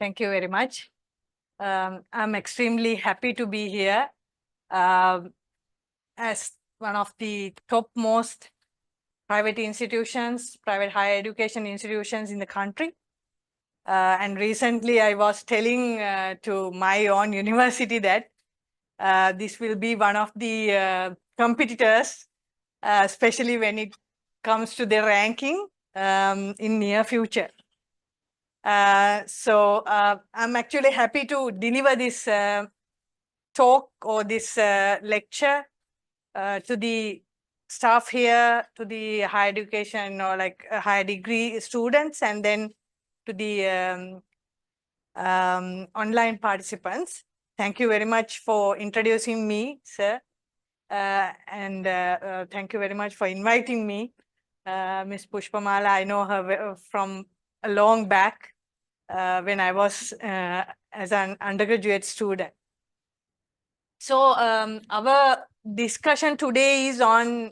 Thank you very much. I'm extremely happy to be here as one of the topmost private institutions, private higher education institutions in the country. And recently I was telling to my own university that this will be one of the competitors, especially when it comes to the ranking in near future. I'm actually happy to deliver this talk or this lecture to the staff here, to the higher education or like higher degree students, and then to the online participants. Thank you very much for introducing me, sir. And thank you very much for inviting me. Ms. Pushpamala, I know her from a long back. When I was as an undergraduate student. So our discussion today is on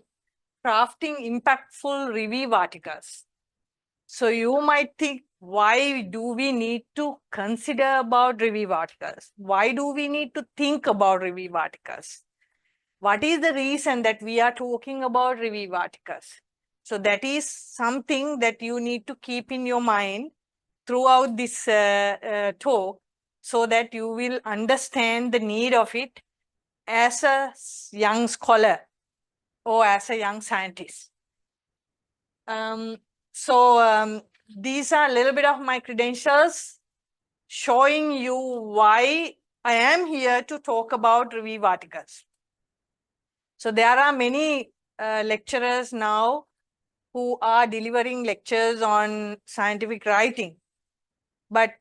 crafting impactful review articles. So you might think, why do we need to consider about review articles? Why do we need to think about review articles? What is the reason that we are talking about review articles? So that is something that you need to keep in your mind throughout this talk, so that you will understand the need of it as a young scholar or as a young scientist. These are a little bit of my credentials showing you why I am here to talk about review articles. So there are many lecturers now who are delivering lectures on scientific writing. But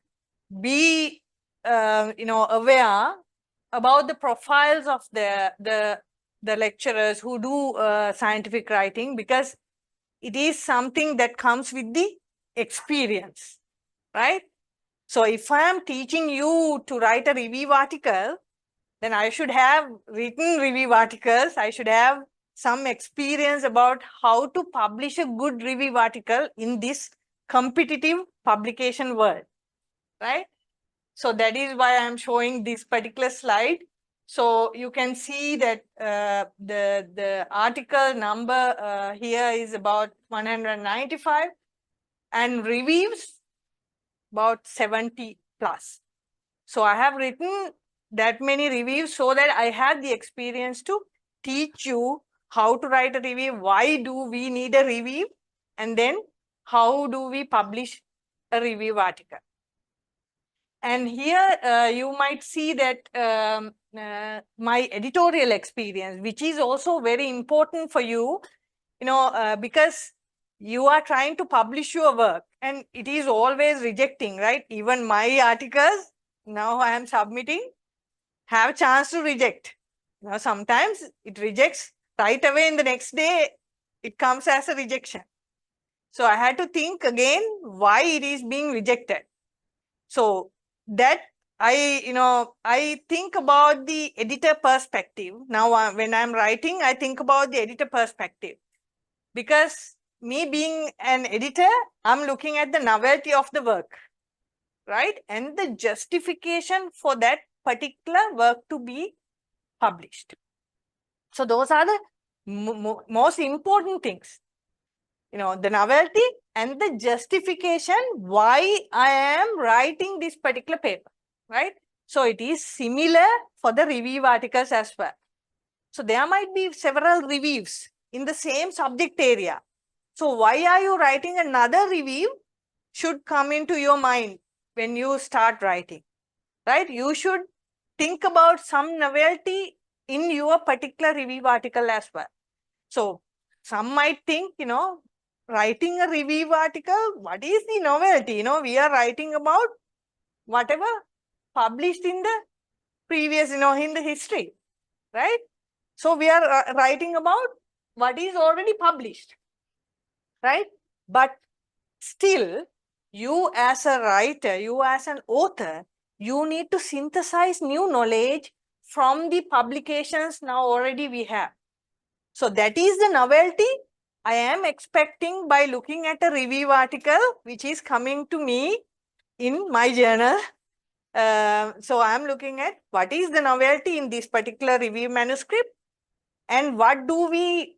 be aware about the profiles of the lecturers who do scientific writing, because it is something that comes with the experience, right? So if I am teaching you to write a review article, then I should have written review articles. I should have some experience about how to publish a good review article in this competitive publication world. Right? So that is why I'm showing this particular slide. So you can see that the article number here is about 195 and reviews about 70 plus. So I have written that many reviews so that I have the experience to teach you how to write a review, why do we need a review, and then how do we publish a review article. And here you might see that my editorial experience, which is also very important for you, because you are trying to publish your work and it is always rejecting, right? Even my articles, now I am submitting, have a chance to reject. Now sometimes it rejects right away, in the next day, it comes as a rejection. So I had to think again why it is being rejected. So that I think about the editor perspective. Now, when I'm writing, I think about the editor perspective. Because me being an editor, I'm looking at the novelty of the work, right? And the justification for that particular work to be published. So those are the most important things. The novelty and the justification why I am writing this particular paper, right? So it is similar for the review articles as well. So there might be several reviews in the same subject area. So why are you writing another review should come into your mind when you start writing, right? You should think about some novelty in your particular review article as well. So some might think, writing a review article, what is the novelty? We are writing about whatever published in the previous, in the history, right? So we are writing about what is already published, right? But still, you as a writer, you as an author, you need to synthesize new knowledge from the publications now already we have. So that is the novelty I am expecting by looking at a review article which is coming to me in my journal So I'm looking at what is the novelty in this particular review manuscript and what do we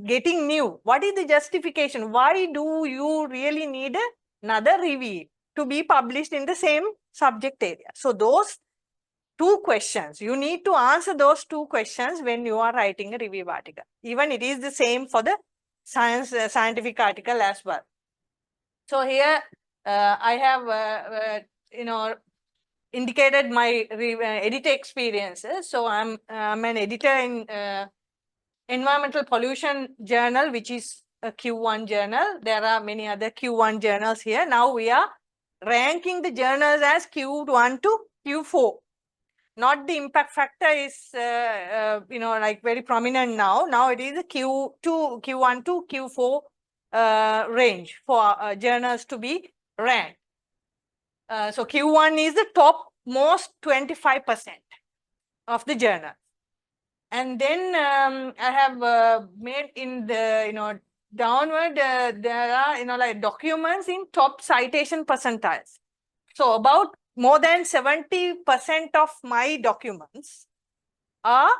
getting new. What is the justification? Why do you really need another review to be published in the same subject area? So those two questions, you need to answer those two questions when you are writing a review article. Even it is the same for the scientific article as well. So here I have, indicated my editor experiences. So I'm an editor in Environmental Pollution Journal, which is a Q1 journal. There are many other Q1 journals here. Now we are ranking the journals as Q1 to Q4. Not the impact factor is, like very prominent now. Now it is a Q2, Q1 to Q4 range for journals to be ranked. So Q1 is the top most 25% of the journal. And then I have made in the, downward, there are, like documents in top citation percentiles. So about more than 70% of my documents are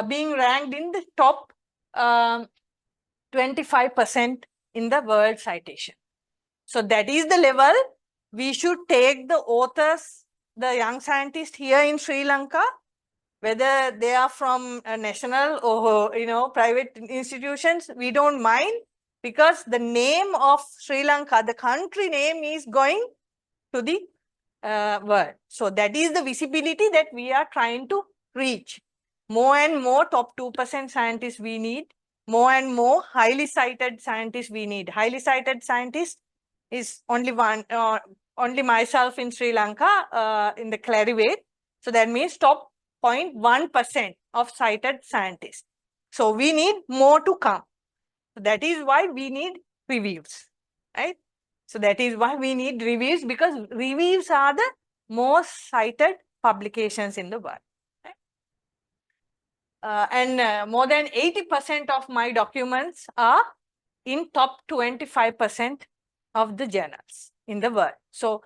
being ranked in the top 25% in the world citation. So that is the level we should take the authors, the young scientists here in Sri Lanka, whether they are from a national or, private institutions, we don't mind, because the name of Sri Lanka, the country name, is going to the world. So that is the visibility that we are trying to reach. More and more top 2% scientists we need. More and more highly cited scientists we need. Highly cited scientists is only one, only myself in Sri Lanka in the Clarivate. So that means top 0.1% of cited scientists. So we need more to come. That is why we need reviews, right? So that is why we need reviews, because reviews are the most cited publications in the world. Right? And more than 80% of my documents are in top 25% of the journals in the world. So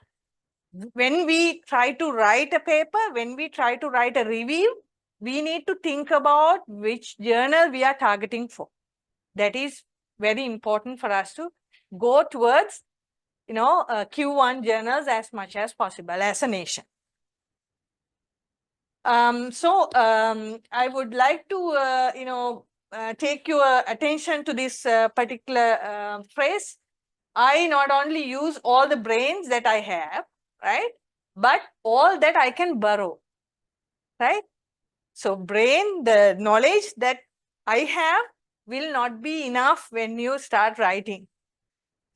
when we try to write a paper, when we try to write a review, we need to think about which journal we are targeting for. That is very important for us to go towards, Q1 journals as much as possible as a nation. I would like to, take your attention to this particular phrase. I not only use all the brains that I have, right, but all that I can borrow, right? So brain, the knowledge that I have will not be enough when you start writing.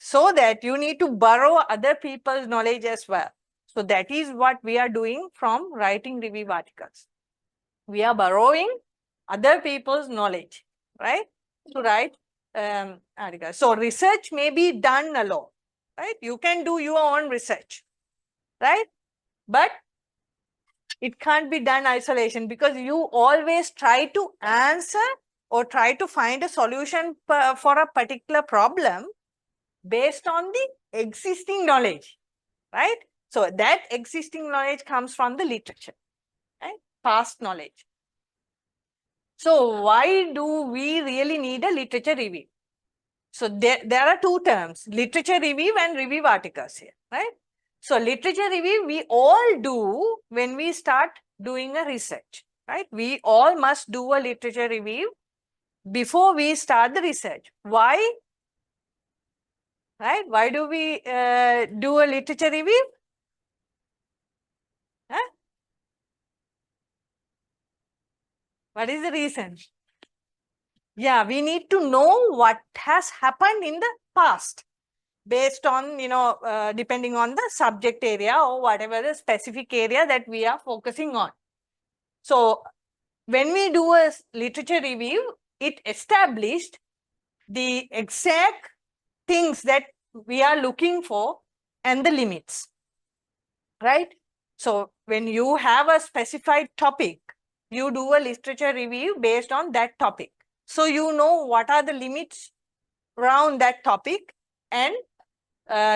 So that you need to borrow other people's knowledge as well. So that is what we are doing from writing review articles. We are borrowing other people's knowledge, right, to write articles. So research may be done alone, right? You can do your own research, right? But it can't be done isolation, because you always try to answer or try to find a solution for a particular problem based on the existing knowledge, right? So that existing knowledge comes from the literature, right? Past knowledge. So why do we really need a literature review? So there are two terms, literature review and review articles here, right? So literature review we all do when we start doing a research, right? We all must do a literature review before we start the research. Why? Right? Why do we do a literature review? Huh? What is the reason? Yeah, we need to know what has happened in the past based on, depending on the subject area or whatever the specific area that we are focusing on. So when we do a literature review, it established the exact things that we are looking for and the limits, right? So when you have a specified topic, you do a literature review based on that topic. So you know what are the limits around that topic and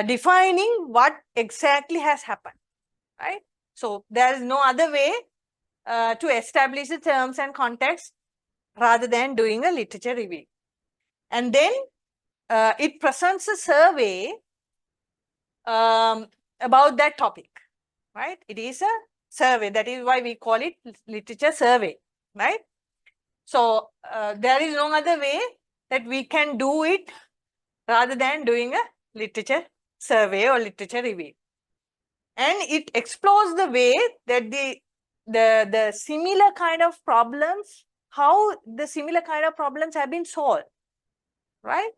defining what exactly has happened, right? So there is no other way to establish the terms and context rather than doing a literature review. And then it presents a survey about that topic, right? It is a survey. That is why we call it literature survey, right? So there is no other way that we can do it rather than doing a literature survey or literature review. And it explores the way that the similar kind of problems, how the similar kind of problems have been solved, right?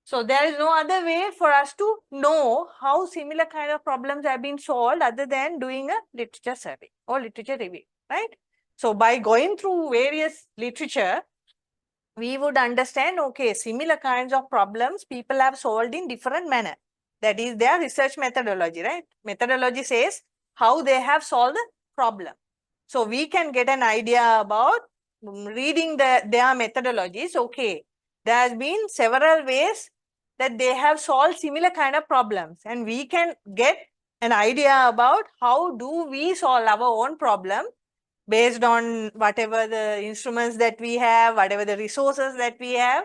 So there is no other way for us to know how similar kind of problems have been solved other than doing a literature survey or literature review, right? So by going through various literature, we would understand, okay, similar kinds of problems people have solved in different manner. That is their research methodology, right? Methodology says how they have solved the problem. So we can get an idea about reading their methodologies. Okay, there has been several ways that they have solved similar kind of problems, and we can get an idea about how do we solve our own problem based on whatever the instruments that we have, whatever the resources that we have.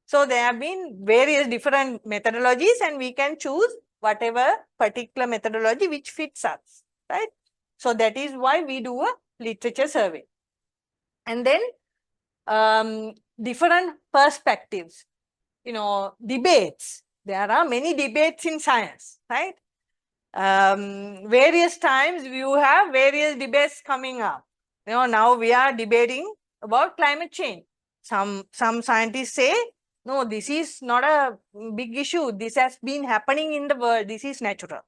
So there have been various different methodologies, and we can choose whatever particular methodology which fits us, right? So that is why we do a literature survey. And then different perspectives, debates. There are many debates in science, right? Various times you have various debates coming up. Now we are debating about climate change. Some scientists say, no, this is not a big issue. This has been happening in the world. This is natural.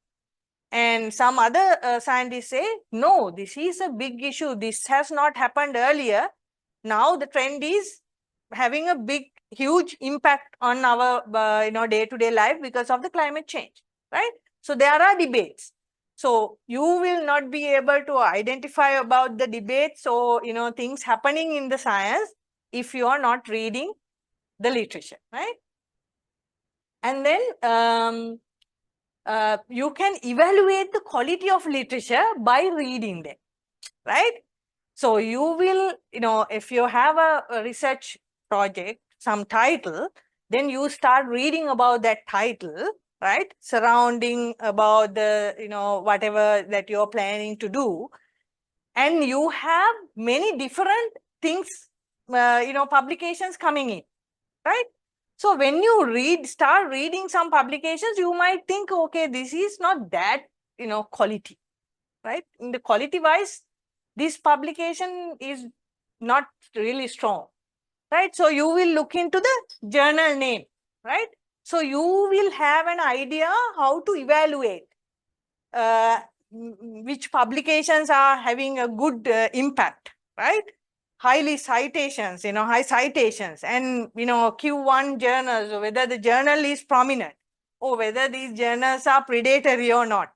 And some other scientists say, no, this is a big issue. This has not happened earlier. Now the trend is having a huge impact on our day-to-day life because of the climate change, right? So there are debates. So you will not be able to identify about the debates or things happening in the science if you are not reading the literature, right? And then you can evaluate the quality of literature by reading them, right? So you will, if you have a research project, some title, then you start reading about that title, right? Surrounding about the, whatever that you're planning to do. And you have many different things, publications coming in, right? So when you start reading some publications, you might think, okay, this is not that, quality, right? In the quality wise, this publication is not really strong, right? So you will look into the journal name, right? So you will have an idea how to evaluate which publications are having a good impact, right? High citations, and, Q1 journals, or whether the journal is prominent, or whether these journals are predatory or not,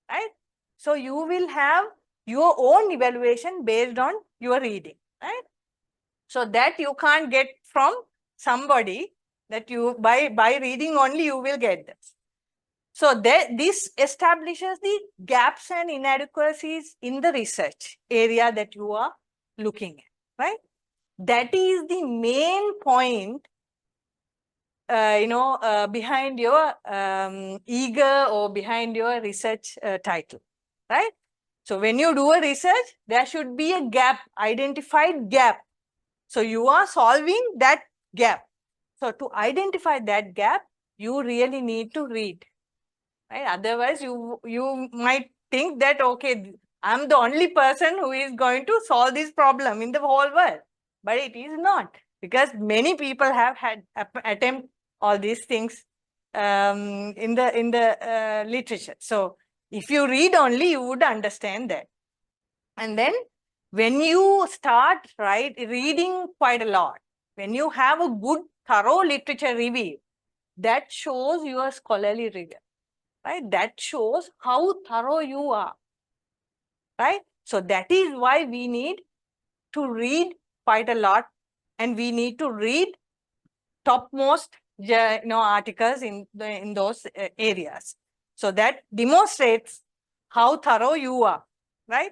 right? So you will have your own evaluation based on your reading, right? So that you can't get from somebody, that you, by reading only you will get this. So this establishes the gaps and inadequacies in the research area that you are looking at, right? That is the main point, behind your eager or behind your research title, right? So when you do a research, there should be a gap, identified gap. So you are solving that gap. So to identify that gap, you really need to read, right? Otherwise, you might think that, okay, I'm the only person who is going to solve this problem in the whole world. But it is not, because many people have had attempt all these things in the literature. So if you read only, you would understand that. And then when you start reading quite a lot, when you have a good, thorough literature review, that shows your scholarly rigor, right? That shows how thorough you are, right? So that is why we need to read quite a lot, and we need to read topmost articles in those areas. So that demonstrates how thorough you are, right?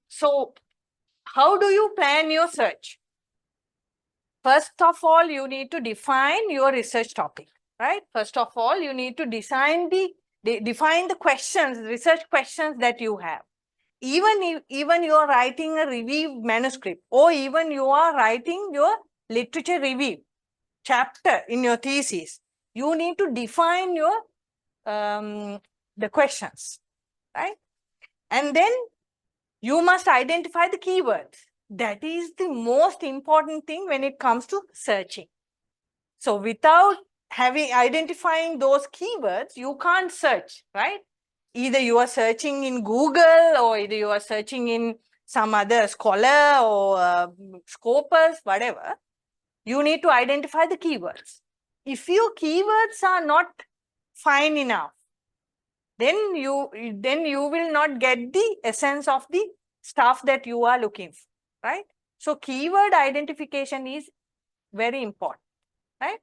So how do you plan your search? First of all, you need to define your research topic, right? First of all, you need to define the questions, research questions that you have. Even you are writing a review manuscript, or even you are writing your literature review chapter in your thesis, you need to define your the questions, right? And then you must identify the keywords. That is the most important thing when it comes to searching. So without identifying those keywords, you can't search, right? Either you are searching in Google, or either you are searching in some other Scholar or Scopus, whatever. You need to identify the keywords. If your keywords are not fine enough, then you will not get the essence of the stuff that you are looking for, right? So keyword identification is very important, right?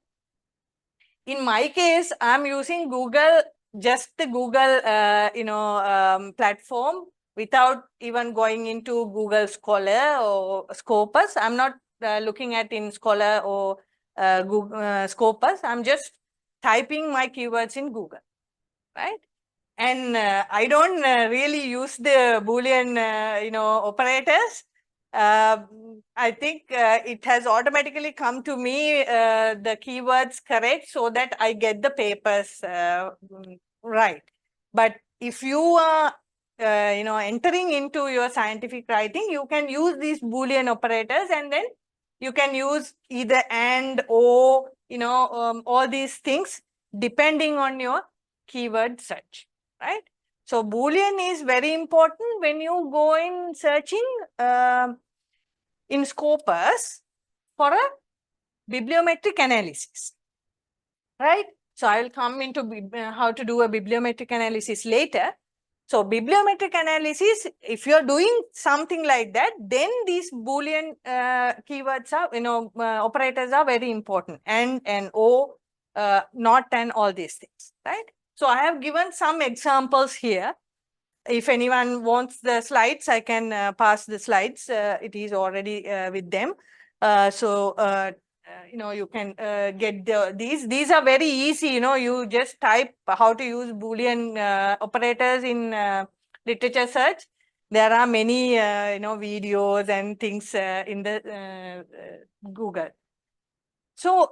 In my case, I'm using Google, just the Google, platform, without even going into Google Scholar or Scopus. I'm not looking at in Scholar or Google, Scopus. I'm just typing my keywords in Google, right? And I don't really use the Boolean, operators. I think it has automatically come to me the keywords correct, so that I get the papers right. But if you are entering into your scientific writing, you can use these Boolean operators, and then you can use either and, or, all these things depending on your keyword search, right? So Boolean is very important when you go in searching in Scopus for a bibliometric analysis, right? So I will come into how to do a bibliometric analysis later. So bibliometric analysis, if you're doing something like that, then these Boolean keywords are, operators are very important, and or, not, and all these things, right? So I have given some examples here. If anyone wants the slides, I can pass the slides. It is already with them. You can get these. These are very easy. You just type how to use Boolean operators in literature search. There are many, videos and things in the Google. So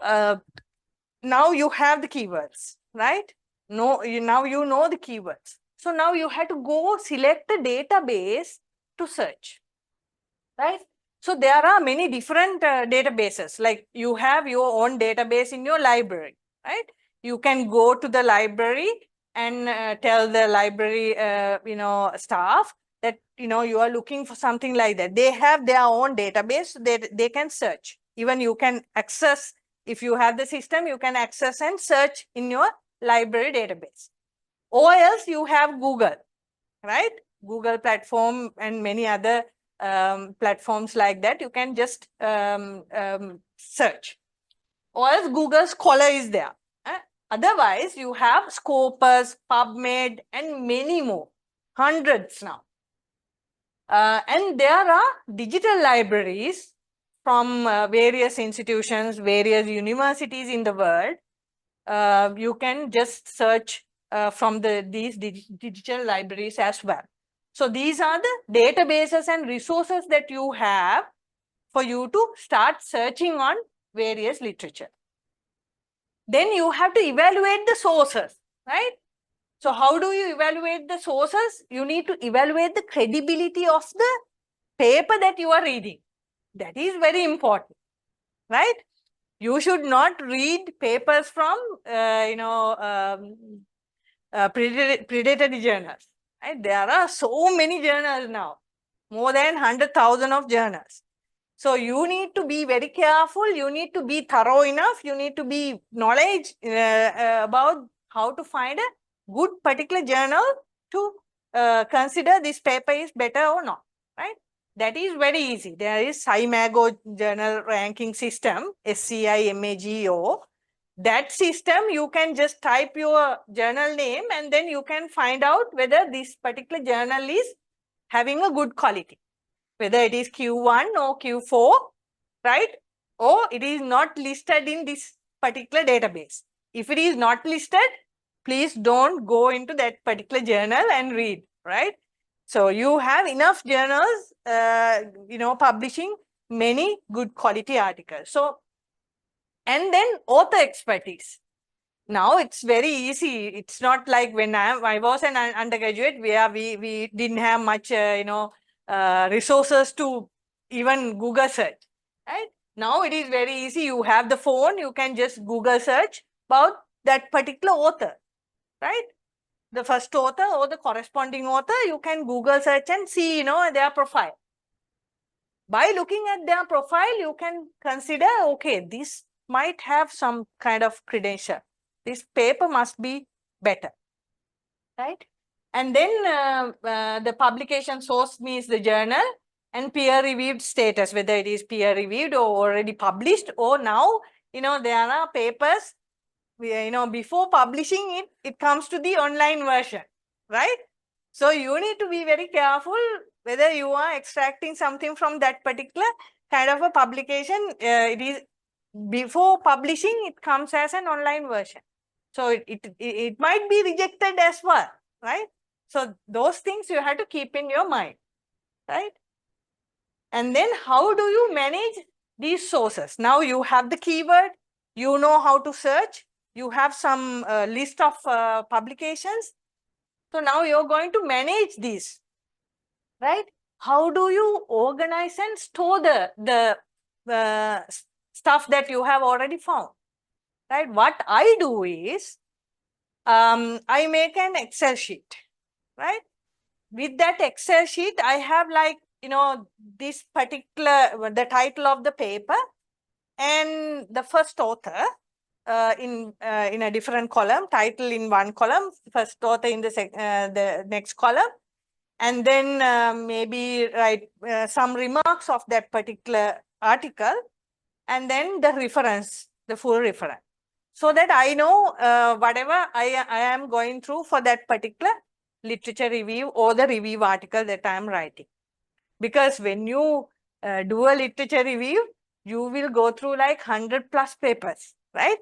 now you have the keywords, right? Now you know the keywords. So now you have to go select the database to search, right? So there are many different databases. Like you have your own database in your library, right? You can go to the library and tell the library, staff that, you are looking for something like that. They have their own database. They can search. Even you can access, if you have the system, you can access and search in your library database. Or else you have Google, right? Google platform and many other platforms like that. You can just search. Or else Google Scholar is there. Otherwise, you have Scopus, PubMed, and many more, hundreds now. And there are digital libraries from various institutions, various universities in the world. You can just search from these digital libraries as well. So these are the databases and resources that you have for you to start searching on various literature. Then you have to evaluate the sources, right? So how do you evaluate the sources? You need to evaluate the credibility of the paper that you are reading. That is very important, right? You should not read papers from, predatory journals, right? There are so many journals now, more than 100,000 of journals. So you need to be very careful. You need to be thorough enough. You need to be knowledge about how to find a good particular journal to consider this paper is better or not, right? That is very easy. There is SciMago journal ranking system, SCIMAGO. that system, you can just type your journal name and then you can find out whether this particular journal is having a good quality, whether it is Q1 or Q4, right? Or it is not listed in this particular database. If it is not listed, please don't go into that particular journal and read, right? So you have enough journals, publishing many good quality articles. So, and then author expertise. Now it's very easy. It's not like when I was an undergraduate where we didn't have much, resources to even Google search, right? Now it is very easy. You have the phone, you can just Google search about that particular author, right? The first author or the corresponding author, you can Google search and see, their profile. By looking at their profile, you can consider, okay, this might have some kind of credential. This paper must be better, right? And then the publication source means the journal, and peer-reviewed status, whether it is peer-reviewed or already published, or now, there are papers, before publishing it, it comes to the online version, right? So you need to be very careful whether you are extracting something from that particular kind of a publication. It is before publishing, it comes as an online version. So it might be rejected as well, right? So those things you have to keep in your mind, right? And then how do you manage these sources? Now you have the keyword, you know how to search, you have some list of publications. So now you're going to manage these, right? How do you organize and store the stuff that you have already found, right? What I do is, I make an Excel sheet, right? With that Excel sheet, I have like, this particular, the title of the paper and the first author in a different column, title in one column, first author in the next column, and then maybe write some remarks of that particular article, and then the reference, the full reference, so that I know whatever I am going through for that particular literature review or the review article that I am writing. Because when you do a literature review, you will go through like 100+ papers, right?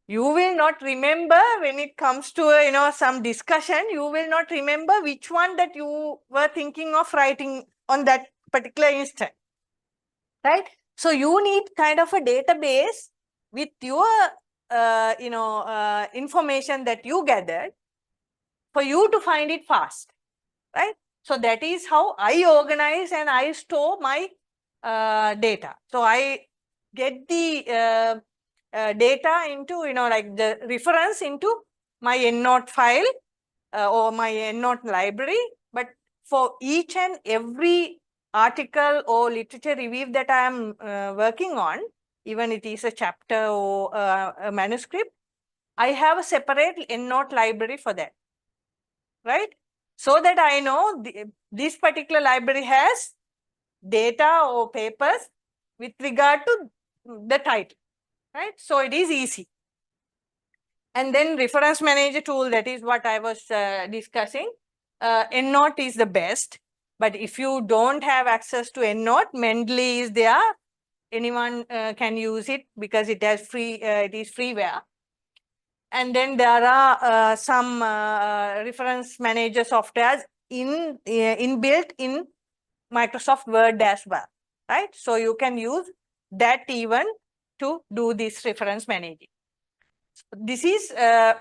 You will not remember when it comes to some discussion, you will not remember which one that you were thinking of writing on that particular instant, right? So you need kind of a database with your information that you gathered for you to find it fast, right? So that is how I organize and I store my data. So I get the data into, like the reference into my EndNote file or my EndNote library. But for each and every article or literature review that I am working on, even it is a chapter or a manuscript, I have a separate EndNote library for that, right? So that I know this particular library has data or papers with regard to the title, right? So it is easy. And then reference manager tool, that is what I was discussing. EndNote is the best, but if you don't have access to EndNote, Mendeley is there. Anyone can use it because it has it is freeware. And then there are some reference manager softwares inbuilt in Microsoft Word as well, right? So you can use that even to do this reference managing. This is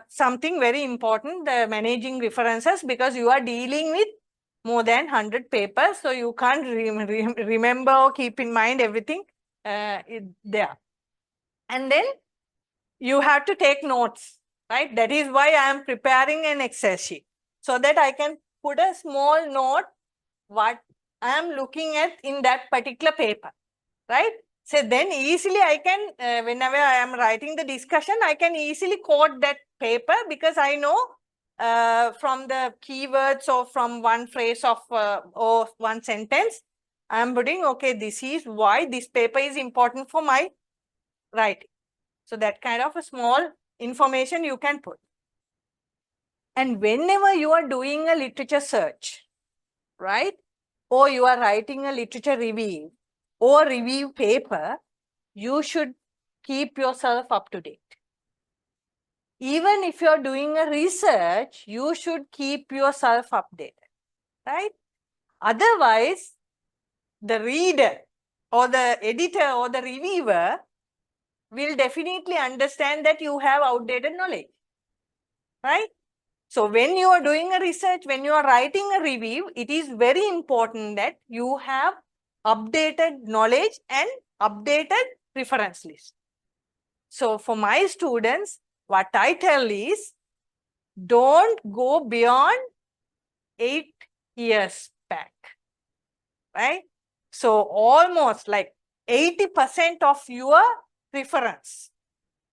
something very important, managing references, because you are dealing with more than 100 papers, so you can't remember or keep in mind everything there. And then you have to take notes, right? That is why I am preparing an Excel sheet, so that I can put a small note what I am looking at in that particular paper, right? So then easily I can, whenever I am writing the discussion, I can easily quote that paper, because I know from the keywords or from one phrase of or one sentence, I am putting, okay, this is why this paper is important for my writing. So that kind of a small information you can put. And whenever you are doing a literature search, right, or you are writing a literature review or review paper, you should keep yourself up to date. Even if you're doing a research, you should keep yourself updated, right? Otherwise, the reader or the editor or the reviewer will definitely understand that you have outdated knowledge, right? So when you are doing a research, when you are writing a review, it is very important that you have updated knowledge and updated reference list. So for my students, what I tell is, don't go beyond 8 years back, right? So almost like 80% of your reference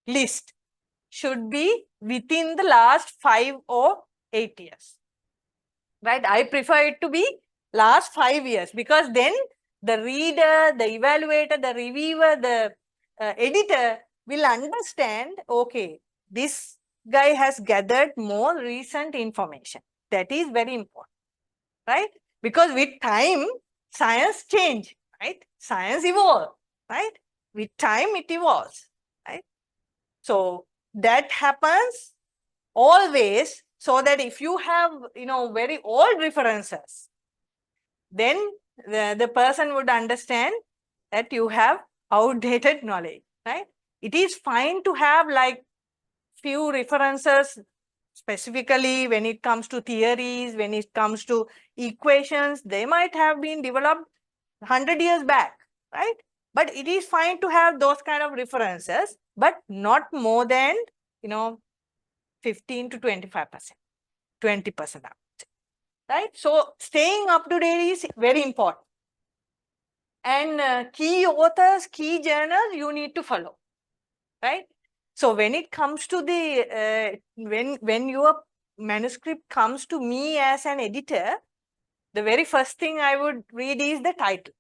list should be within the last 5 or 8 years, right? I prefer it to be last 5 years, because then the reader, the evaluator, the reviewer, the editor will understand, okay, this guy has gathered more recent information. That is very important, right? Because with time, science change, right? Science evolve, right? With time, it evolves, right? So that happens always, so that if you have, very old references, then the person would understand that you have outdated knowledge, right? It is fine to have like few references, specifically when it comes to theories, when it comes to equations. They might have been developed 100 years back, right? But it is fine to have those kind of references, but not more than, 15 to 25%, 20%, right? So staying up to date is very important. And key authors, key journals, you need to follow, right? So when it comes to the, when your manuscript comes to me as an editor, the very first thing I would read is the title,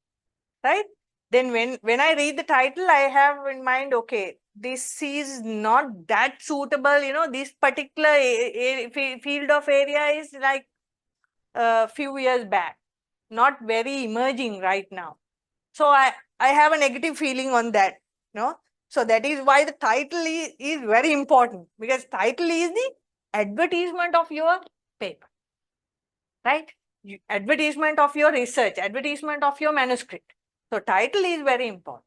right? Then when I read the title, I have in mind, okay, this is not that suitable, this particular field of area is like a few years back, not very emerging right now. So I have a negative feeling on that, So that is why the title is very important, because title is the advertisement of your paper, right? Advertisement of your research, advertisement of your manuscript. So title is very important.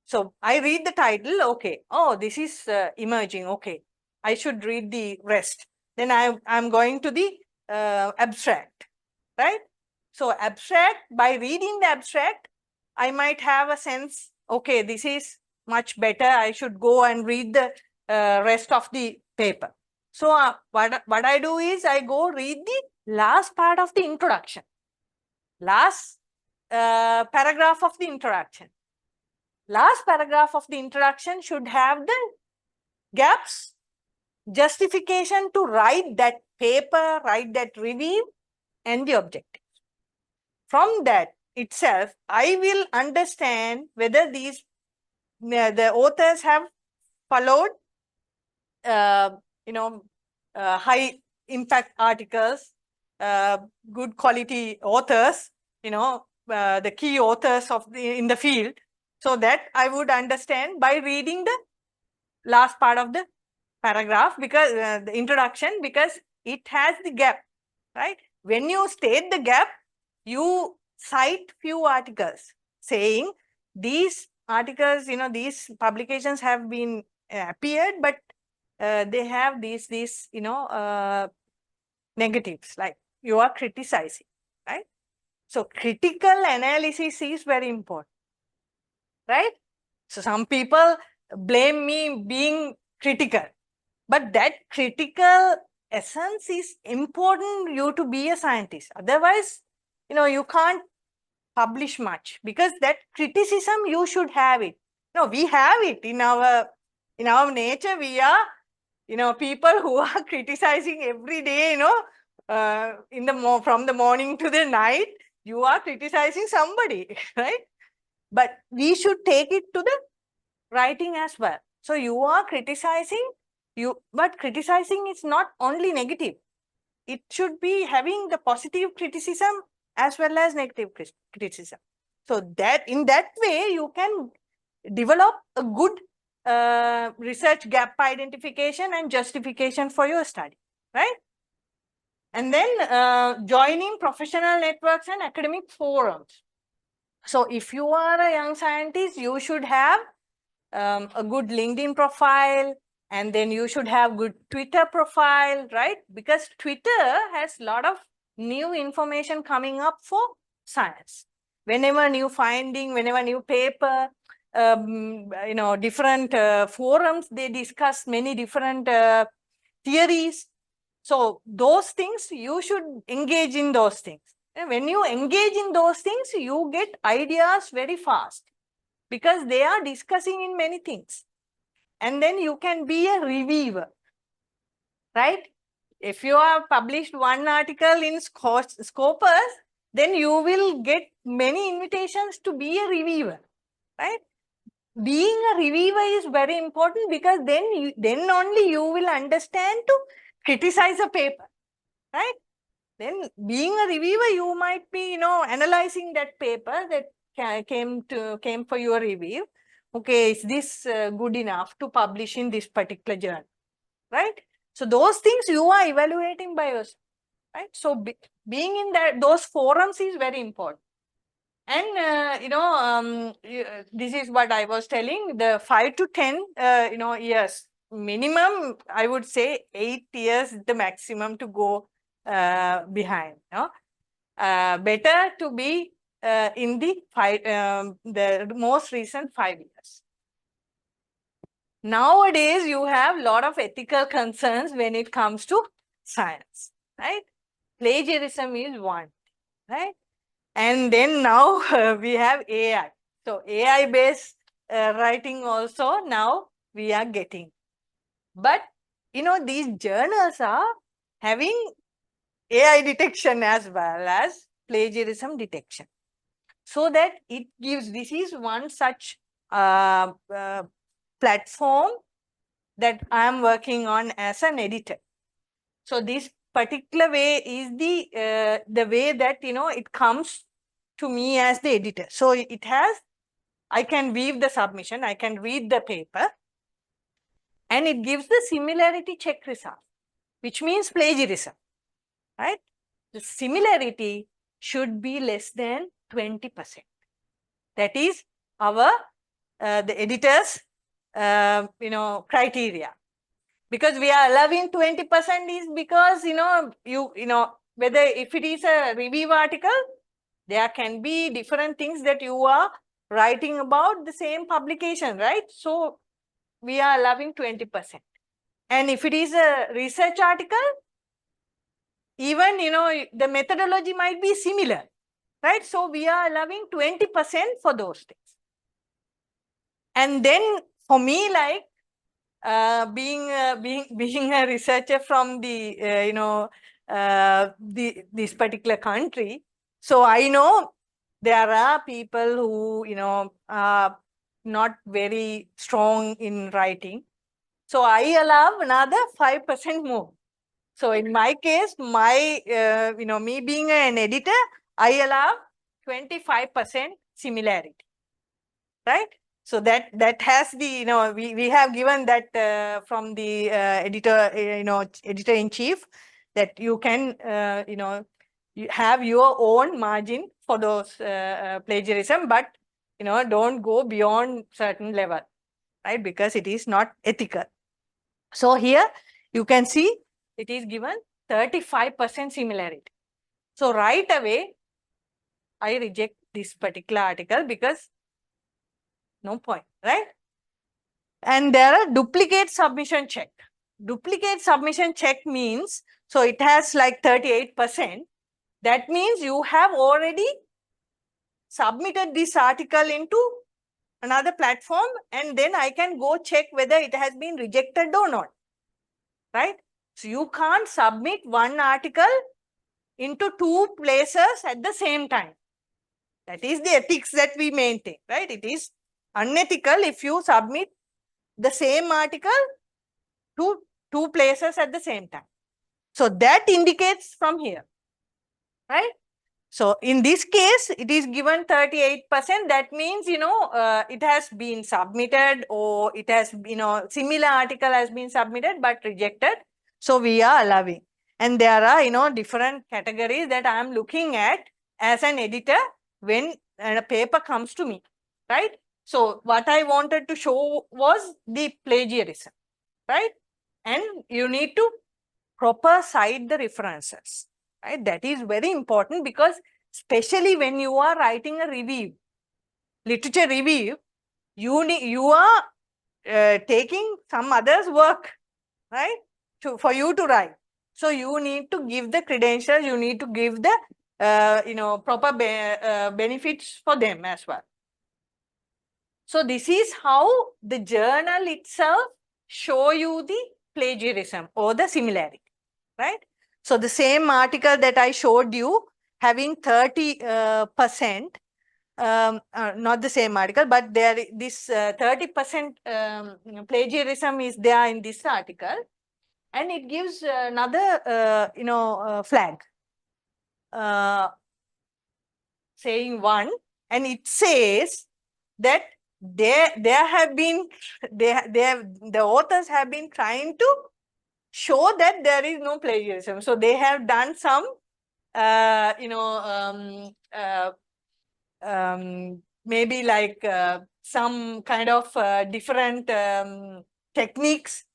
So I read the title, okay, oh, this is emerging, okay, I should read the rest. Then I'm going to the abstract, right? So abstract, by reading the abstract, I might have a sense, okay, this is much better, I should go and read the rest of the paper. So what I do is, I go read the last part of the introduction, last paragraph of the introduction. Last paragraph of the introduction should have the gaps, justification to write that paper, write that review, and the objectives. From that itself, I will understand whether the authors have followed, high impact articles, good quality authors, the key authors in the field. So that I would understand by reading the last part of the paragraph, because the introduction, because it has the gap, right? When you state the gap, you cite few articles saying these articles, these publications have been appeared, but they have these negatives, like you are criticizing, right? So critical analysis is very important, right? So some people blame me being critical, but that critical essence is important you to be a scientist. Otherwise, you can't publish much, because that criticism, you should have it. No, we have it in our nature. We are, people who are criticizing every day, from the morning to the night, you are criticizing somebody, right? But we should take it to the writing as well. So you are criticizing But criticizing is not only negative. It should be having the positive criticism as well as negative criticism. So that in that way, you can develop a good research gap identification and justification for your study, right? And then joining professional networks and academic forums. So if you are a young scientist, you should have a good LinkedIn profile, and then you should have good Twitter profile, right? Because Twitter has a lot of new information coming up for science. Whenever new finding, whenever new paper, different forums, they discuss many different theories. So those things, you should engage in those things. And when you engage in those things, you get ideas very fast because they are discussing in many things. And then you can be a reviewer, right? If you have published one article in Scopus, then you will get many invitations to be a reviewer, right? Being a reviewer is very important because then only you will understand to criticize a paper, right? Then being a reviewer, you might be, analyzing that paper that came for your review. Okay, is this good enough to publish in this particular journal, right? So those things you are evaluating by yourself, right? So being in those forums is very important. And this is what I was telling, the 5 to 10 years minimum, I would say 8 years is the maximum to go behind. Better to be in the most recent 5 years. Nowadays, you have a lot of ethical concerns when it comes to science, right? Plagiarism is one, right? And then now we have AI. So AI-based writing also now we are getting. But, these journals are having AI detection as well as plagiarism detection. So that it gives, this is one such platform that I am working on as an editor. So this particular way is the way that, it comes to me as the editor. So it has, I can view the submission, I can read the paper, and it gives the similarity check result, which means plagiarism, right? The similarity should be less than 20%. That is our, the editor's, criteria. Because we are allowing 20% is because, whether if it is a review article, there can be different things that you are writing about the same publication, right? So we are allowing 20%. And if it is a research article, even, the methodology might be similar, right? So we are allowing 20% for those things. And then for me, like being a researcher from the this particular country, so I know there are people who are not very strong in writing. So I allow another 5% more. So in my case, my me being an editor, I allow 25% similarity, right? So that has the, we have given that from the editor, editor-in-chief, that you can, you have your own margin for those plagiarism, but, don't go beyond certain level, right? Because it is not ethical. So here you can see it is given 35% similarity. So right away, I reject this particular article because no point, right? And there are duplicate submission check. Duplicate submission check means, so it has like 38%. That means you have already submitted this article into another platform, and then I can go check whether it has been rejected or not, right? So you can't submit one article into 2 places at the same time. That is the ethics that we maintain, right? It is unethical if you submit the same article two places at the same time. So that indicates from here, right? So in this case, it is given 38%. That means, it has been submitted, or it has, similar article has been submitted but rejected. So we are allowing. And there are, different categories that I am looking at as an editor when a paper comes to me, right? So what I wanted to show was the plagiarism, right? And you need to proper cite the references, right? That is very important, because especially when you are writing a review, literature review, you are taking some other's work, right, for you to write. So you need to give the credentials, you need to give the proper benefits for them as well. So this is how the journal itself show you the plagiarism or the similarity, right? So the same article that I showed you having 30%, not the same article, but there this 30% plagiarism is there in this article, and it gives another flag saying 1, and it says that there have been the authors have been trying to show that there is no plagiarism. So they have done some maybe like some kind of different techniques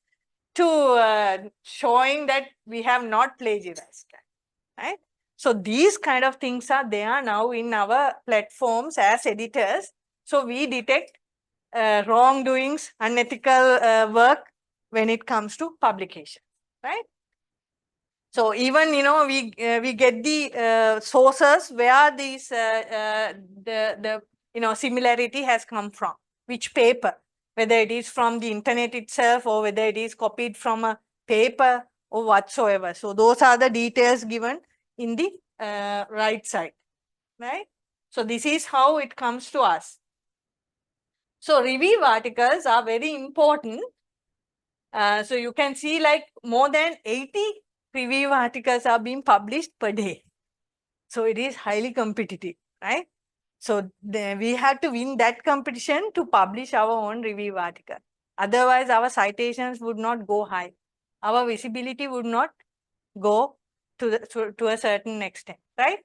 to showing that we have not plagiarized, right? So these kind of things are there now in our platforms as editors. So we detect wrongdoings, unethical work when it comes to publication, right? So even we get the sources where these the similarity has come from, which paper, whether it is from the internet itself or whether it is copied from a paper or whatsoever. So those are the details given in the right side, right? So this is how it comes to us. So review articles are very important. So you can see like more than 80 review articles are being published per day. So it is highly competitive, right? So we have to win that competition to publish our own review article. Otherwise, our citations would not go high. Our visibility would not go to a certain extent, right?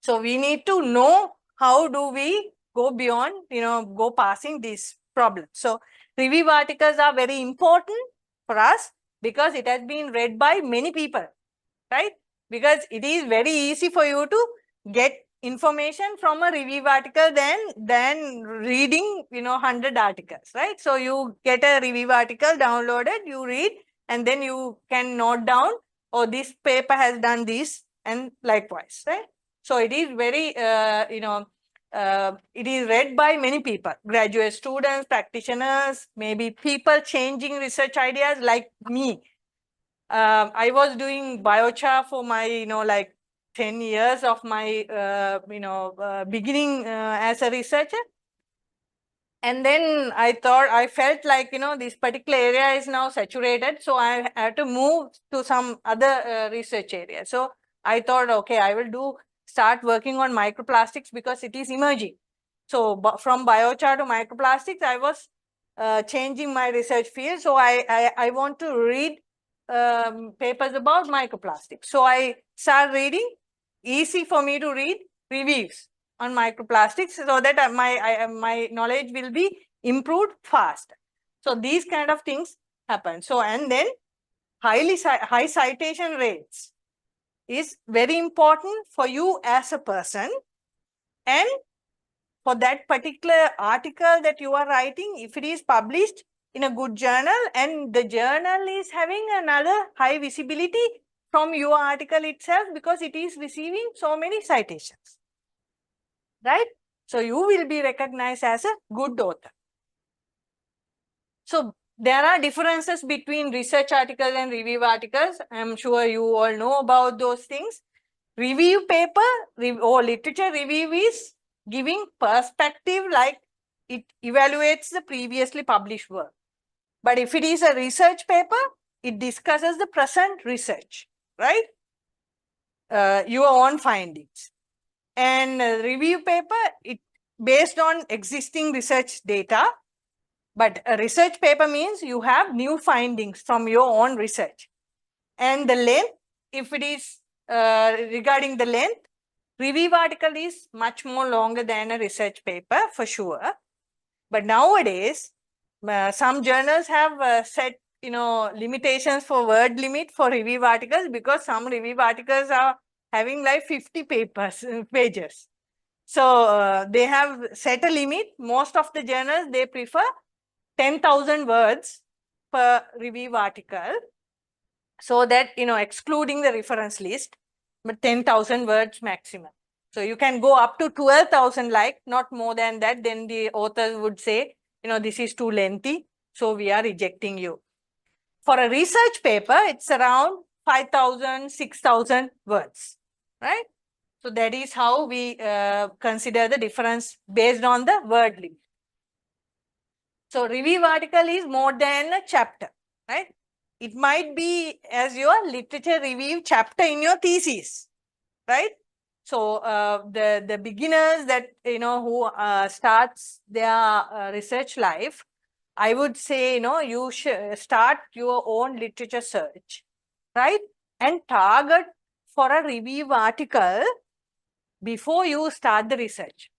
So we need to know how do we go beyond, go passing this problem. So review articles are very important for us because it has been read by many people, right? Because it is very easy for you to get information from a review article than reading 100 articles, right? So you get a review article downloaded, you read, and then you can note down, oh, this paper has done this, and likewise, right? So it is very it is read by many people, graduate students, practitioners, maybe people changing research ideas like me. I was doing biochar for my, like 10 years of my, beginning as a researcher. And then I felt like, this particular area is now saturated. So I had to move to some other research area. So I thought, okay, I will start working on microplastics because it is emerging. So from biochar to microplastics, I was changing my research field. So I want to read papers about microplastics. So I started reading, easy for me to read reviews on microplastics so that my knowledge will be improved fast. So these kind of things happen. So, and then high citation rates is very important for you as a person, and for that particular article that you are writing, if it is published in a good journal and the journal is having another high visibility from your article itself because it is receiving so many citations, right? So you will be recognized as a good author. So there are differences between research articles and review articles. I'm sure you all know about those things. Review paper or literature review is giving perspective, like it evaluates the previously published work. But if it is a research paper, it discusses the present research, right? Your own findings. And review paper, it based on existing research data. But a research paper means you have new findings from your own research. And the length, if it is regarding the length, review article is much more longer than a research paper for sure. But nowadays, some journals have set limitations for word limit for review articles, because some review articles are having like 50 pages. So they have set a limit. Most of the journals, they prefer 10,000 words per review article, so that, excluding the reference list, but 10,000 words maximum. So you can go up to 12,000, like not more than that. Then the authors would say, this is too lengthy, so we are rejecting you. For a research paper, it's around 5,000, 6,000 words, right? So that is how we consider the difference based on the word limit. So review article is more than a chapter, right? It might be as your literature review chapter in your thesis, right? So the beginners that who starts their research life, I would say you should start your own literature search, right? And target for a review article before you start the research,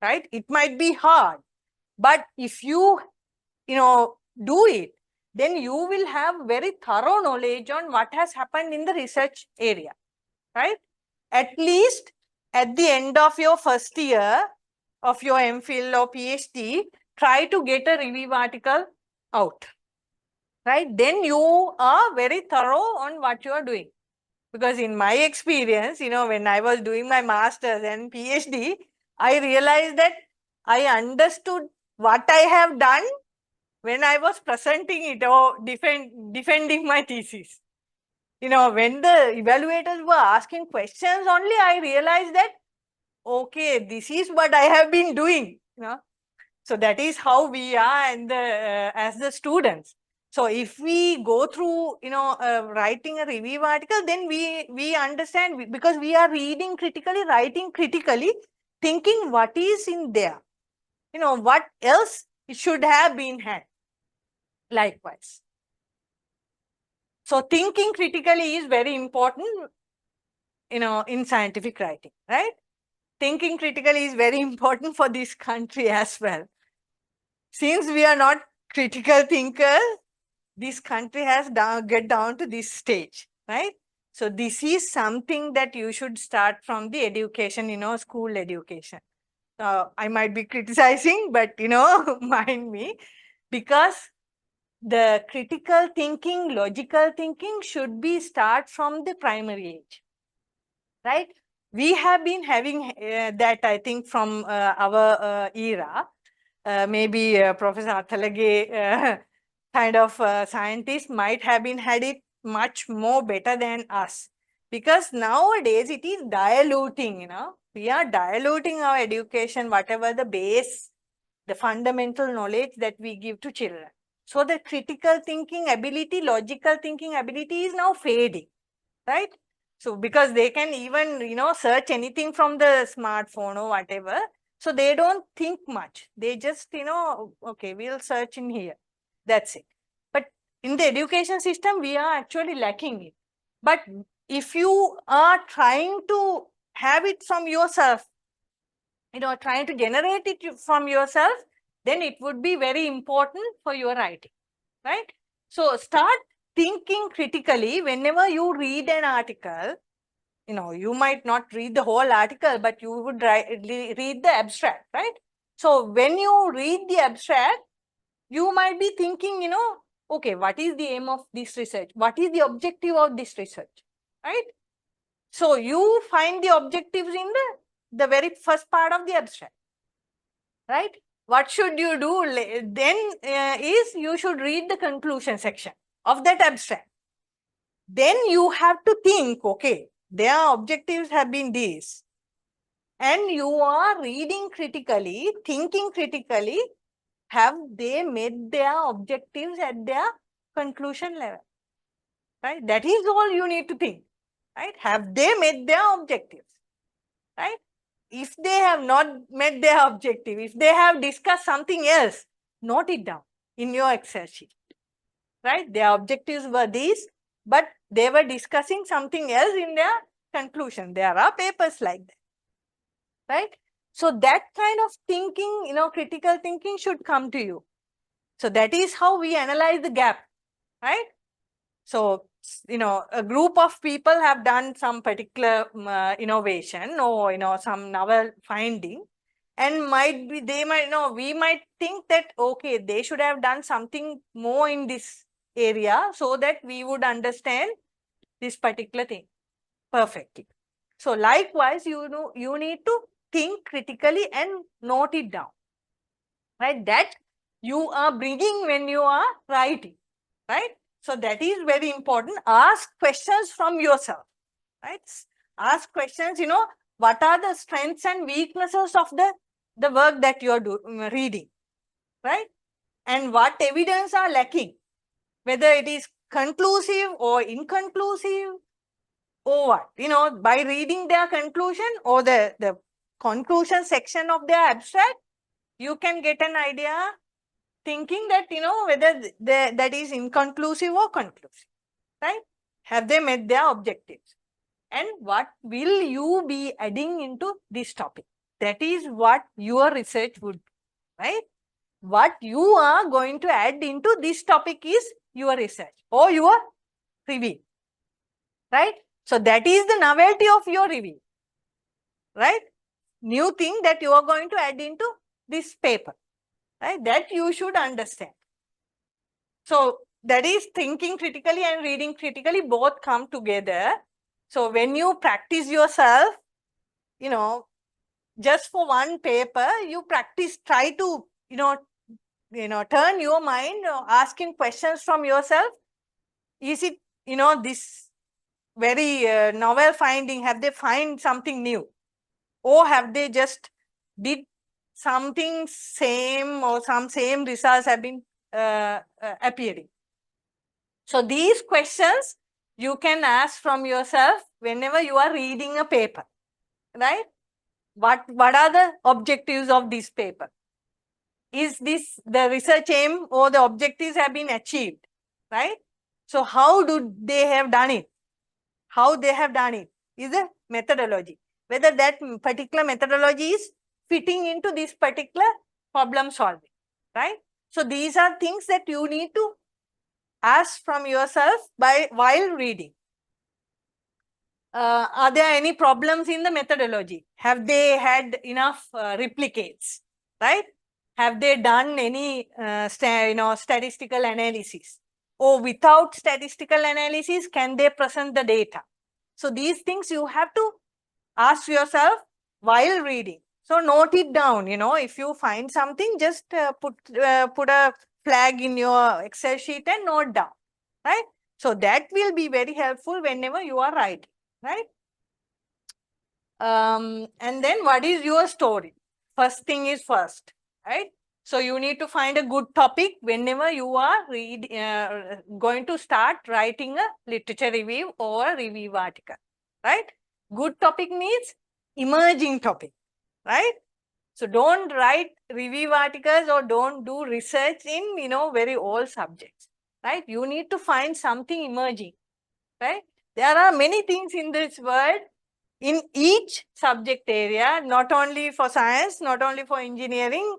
right? It might be hard, but if you do it, then you will have very thorough knowledge on what has happened in the research area, right? At least at the end of your first year of your MPhil or PhD, try to get a review article out, right? Then you are very thorough on what you are doing. Because in my experience, when I was doing my master's and PhD, I realized that I understood what I have done when I was presenting it or defending my thesis. When the evaluators were asking questions only, I realized that, okay, this is what I have been doing. So that is how we are and as the students. So if we go through, writing a review article, then we understand, because we are reading critically, writing critically, thinking what is in there, what else it should have been had. Likewise. So thinking critically is very important, in scientific writing, right? Thinking critically is very important for this country as well. Since we are not critical thinkers, this country has get down to this stage, right? So this is something that you should start from the education, school education. I might be criticizing, but mind me, because the critical thinking, logical thinking should be start from the primary age, right? We have been having that, I think, from our era. Maybe Professor Athalage kind of scientist might have been had it much more better than us. Because nowadays it is diluting, we are diluting our education, whatever the base, the fundamental knowledge that we give to children. So the critical thinking ability, logical thinking ability is now fading, right? So because they can even, search anything from the smartphone or whatever. So they don't think much. They just, okay, we'll search in here. That's it. But in the education system, we are actually lacking it. But if you are trying to have it from yourself, trying to generate it from yourself, then it would be very important for your writing, right? So start thinking critically whenever you read an article. You might not read the whole article, but you would read the abstract, right? So when you read the abstract, you might be thinking, okay, what is the aim of this research? What is the objective of this research, right? So you find the objectives in the very first part of the abstract, right? What should you do then is you should read the conclusion section of that abstract. Then you have to think, okay, their objectives have been these. And you are reading critically, thinking critically, have they met their objectives at their conclusion level? Right? That is all you need to think. Right? Have they met their objectives? Right? If they have not met their objective, if they have discussed something else, note it down in your Excel sheet. Right? Their objectives were these, but they were discussing something else in their conclusion. There are papers like that. Right? So that kind of thinking, critical thinking should come to you. So that is how we analyze the gap, right? So, a group of people have done some particular innovation or, some novel finding, and we might think that, okay, they should have done something more in this area so that we would understand this particular thing perfectly. So likewise, you need to think critically and note it down, right? That you are bringing when you are writing, right? So that is very important. Ask questions from yourself, right? Ask questions, what are the strengths and weaknesses of the work that you are reading, right? And what evidence are lacking, whether it is conclusive or inconclusive or what, by reading their conclusion or the conclusion section of their abstract, you can get an idea thinking that, whether that is inconclusive or conclusive, right? Have they met their objectives? And what will you be adding into this topic? That is what your research would be, right? What you are going to add into this topic is your research or your review, right? So that is the novelty of your review, right? New thing that you are going to add into this paper, right? That you should understand. So that is thinking critically and reading critically, both come together. So when you practice yourself, just for one paper, you practice, try to, turn your mind, asking questions from yourself. Is it, this very novel finding, have they find something new? Or have they just did something same or some same results have been appearing? So these questions you can ask from yourself whenever you are reading a paper, right? What are the objectives of this paper? Is this the research aim or the objectives have been achieved, right? So how do they have done it? How they have done it is a methodology. Whether that particular methodology is fitting into this particular problem solving, right? So these are things that you need to ask from yourself while reading. Are there any problems in the methodology? Have they had enough replicates, right? Have they done any statistical analysis? Or without statistical analysis, can they present the data? So these things you have to ask yourself while reading. So note it down. If you find something, just put a flag in your Excel sheet and note down, right? So that will be very helpful whenever you are writing, right? And then what is your story? First thing is first, right? So you need to find a good topic whenever you are going to start writing a literature review or a review article, right? Good topic means emerging topic, right? So don't write review articles or don't do research in, very old subjects, right? You need to find something emerging, right? There are many things in this world in each subject area, not only for science, not only for engineering,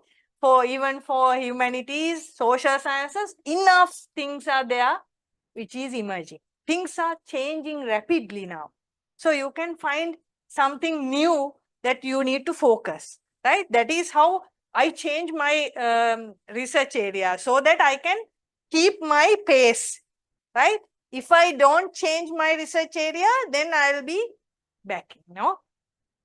even for humanities, social sciences, enough things are there which is emerging. Things are changing rapidly now. So you can find something new that you need to focus, right? That is how I change my research area so that I can keep my pace, right? If I don't change my research area, then I'll be back,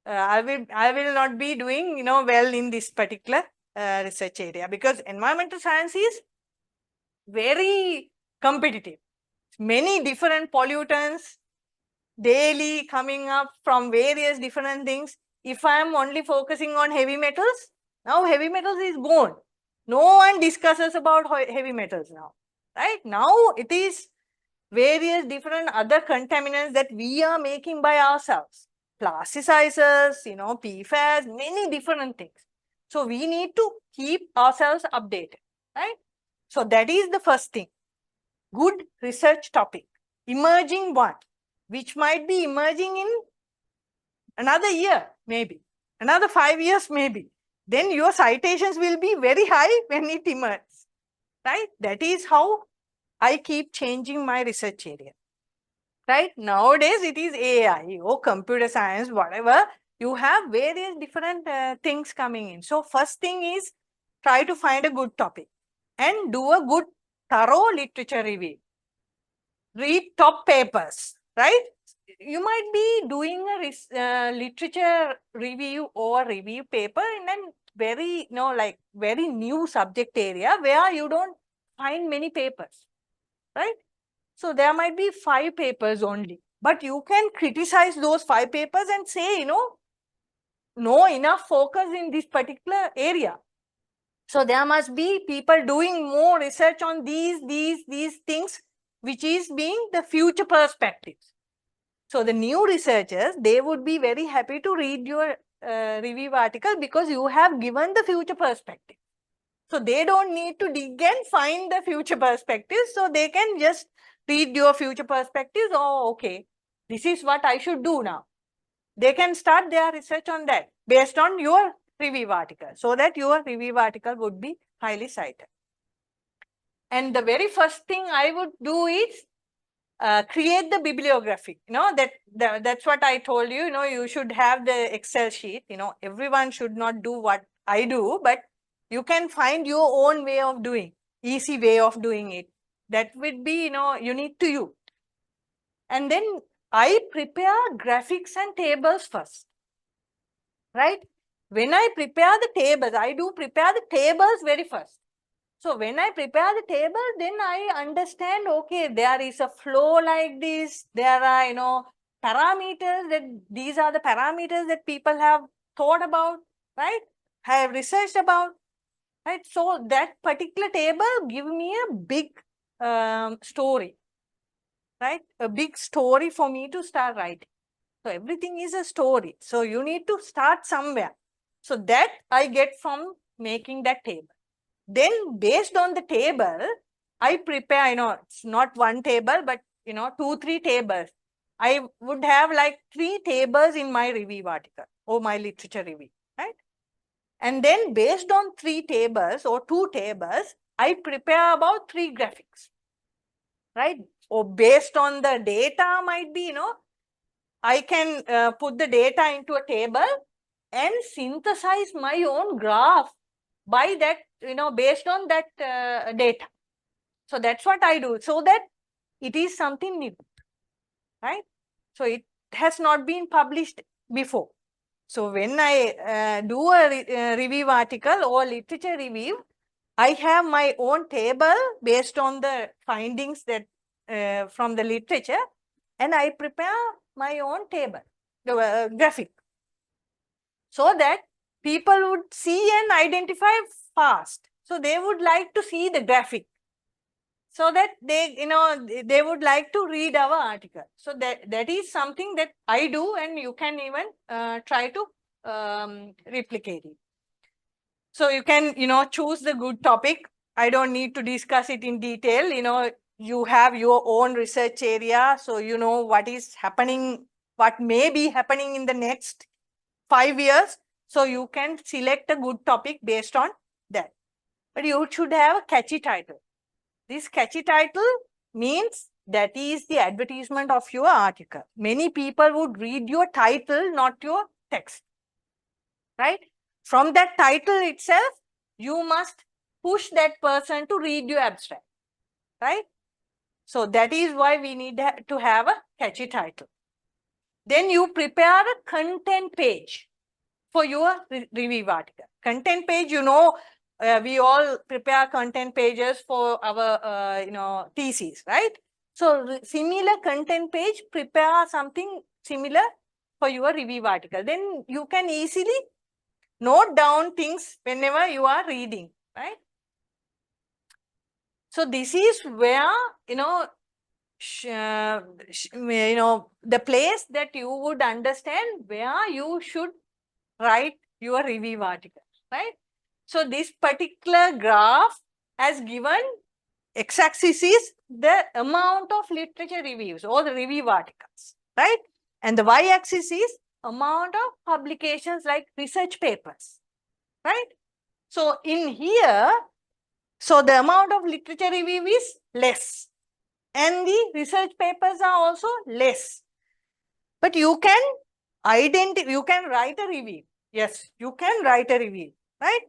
I will not be doing, well in this particular research area, because environmental science is very competitive. Many different pollutants daily coming up from various different things. If I am only focusing on heavy metals, now heavy metals is gone. No one discusses about heavy metals now, right? Now it is various different other contaminants that we are making by ourselves. Plasticizers, PFAS, many different things. So we need to keep ourselves updated, right? So that is the first thing. Good research topic, emerging one, which might be emerging in another year, maybe, another 5 years, maybe. Then your citations will be very high when it emerges, right? That is how I keep changing my research area, right? Nowadays, it is AI or computer science, whatever. You have various different things coming in. So first thing is try to find a good topic and do a good thorough literature review. Read top papers, right? You might be doing a literature review or review paper in a very, very new subject area where you don't find many papers, right? So there might be 5 papers only, but you can criticize those 5 papers and say, no enough focus in this particular area. So there must be people doing more research on these things, which is being the future perspectives. So the new researchers, they would be very happy to read your review article because you have given the future perspective. So they don't need to dig and find the future perspectives. So they can just read your future perspectives. Oh, okay, this is what I should do now. They can start their research on that based on your review article, so that your review article would be highly cited. And the very first thing I would do is create the bibliography. That's what I told you. You should have the Excel sheet. Everyone should not do what I do, but you can find your own way of doing, easy way of doing it. That would be, unique to you. And then I prepare graphics and tables first, right? When I prepare the tables, I do prepare the tables very first. So when I prepare the table, then I understand, okay, there is a flow like this. There are, parameters that these are the parameters that people have thought about, right? Have researched about, right? So that particular table give me a big story, right? A big story for me to start writing. So everything is a story. So you need to start somewhere. So that I get from making that table. Then based on the table, I prepare, it's not one table, but 2-3 tables. I would have like 3 tables in my review article or my literature review, right? And then based on 3 tables or 2 tables, I prepare about 3 graphics, right? Or based on the data might be, I can put the data into a table and synthesize my own graph by that, based on that data. So that's what I do, so that it is something new, right? So it has not been published before. So when I do a review article or literature review, I have my own table based on the findings that from the literature, and I prepare my own table, the graphic, so that people would see and identify fast. So they would like to see the graphic, so that they would like to read our article. So that is something that I do, and you can even try to replicate it. So you can, choose the good topic. I don't need to discuss it in detail. You have your own research area, so you know what is happening, what may be happening in the next 5 years. So you can select a good topic based on that. But you should have a catchy title. This catchy title means that is the advertisement of your article. Many people would read your title, not your text, right? From that title itself, you must push that person to read your abstract, right? So that is why we need to have a catchy title. Then you prepare a content page for your review article. Content page, we all prepare content pages for our, theses, right? So similar content page, prepare something similar for your review article. Then you can easily note down things whenever you are reading, right? So this is where, the place that you would understand where you should write your review article, right? So this particular graph has given x-axis is the amount of literature reviews or the review articles, right? And the y-axis is amount of publications like research papers, right? So in here, so the amount of literature review is less and the research papers are also less. But you can you can write a review. Yes, you can write a review, right?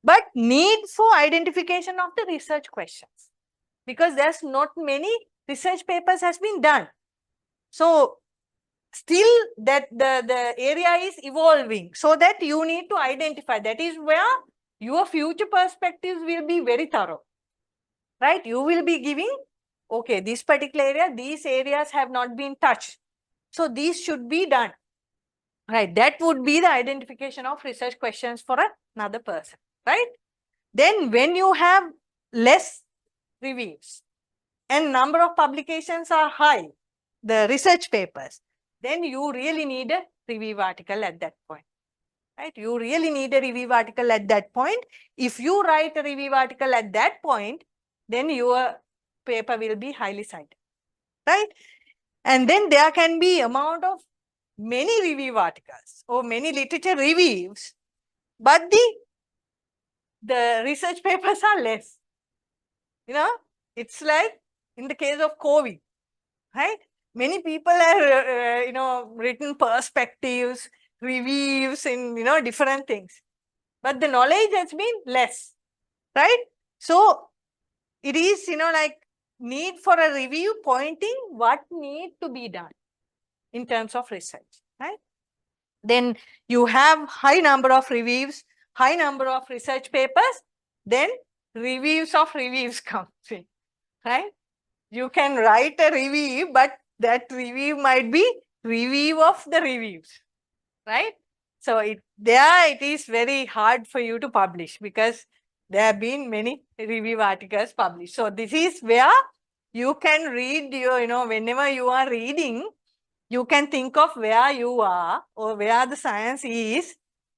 But need for identification of the research questions, because there's not many research papers has been done. So still that the area is evolving, so that you need to identify. That is where your future perspectives will be very thorough, right? You will be giving, okay, this particular area, these areas have not been touched, so these should be done, right? That would be the identification of research questions for another person, right? Then when you have less reviews and number of publications are high, the research papers, then you really need a review article at that point, right? You really need a review article at that point. If you write a review article at that point, then your paper will be highly cited, right? And then there can be amount of many review articles or many literature reviews, but the research papers are less. It's like in the case of COVID, right? Many people have, written perspectives, reviews in, different things, but the knowledge has been less, right? So it is, like need for a review pointing what need to be done in terms of research, right? Then you have high number of reviews, high number of research papers, then reviews of reviews comes in, right? You can write a review, but that review might be review of the reviews, right? So it is very hard for you to publish, because there have been many review articles published. So this is where you can read your, whenever you are reading, you can think of where you are or where the science is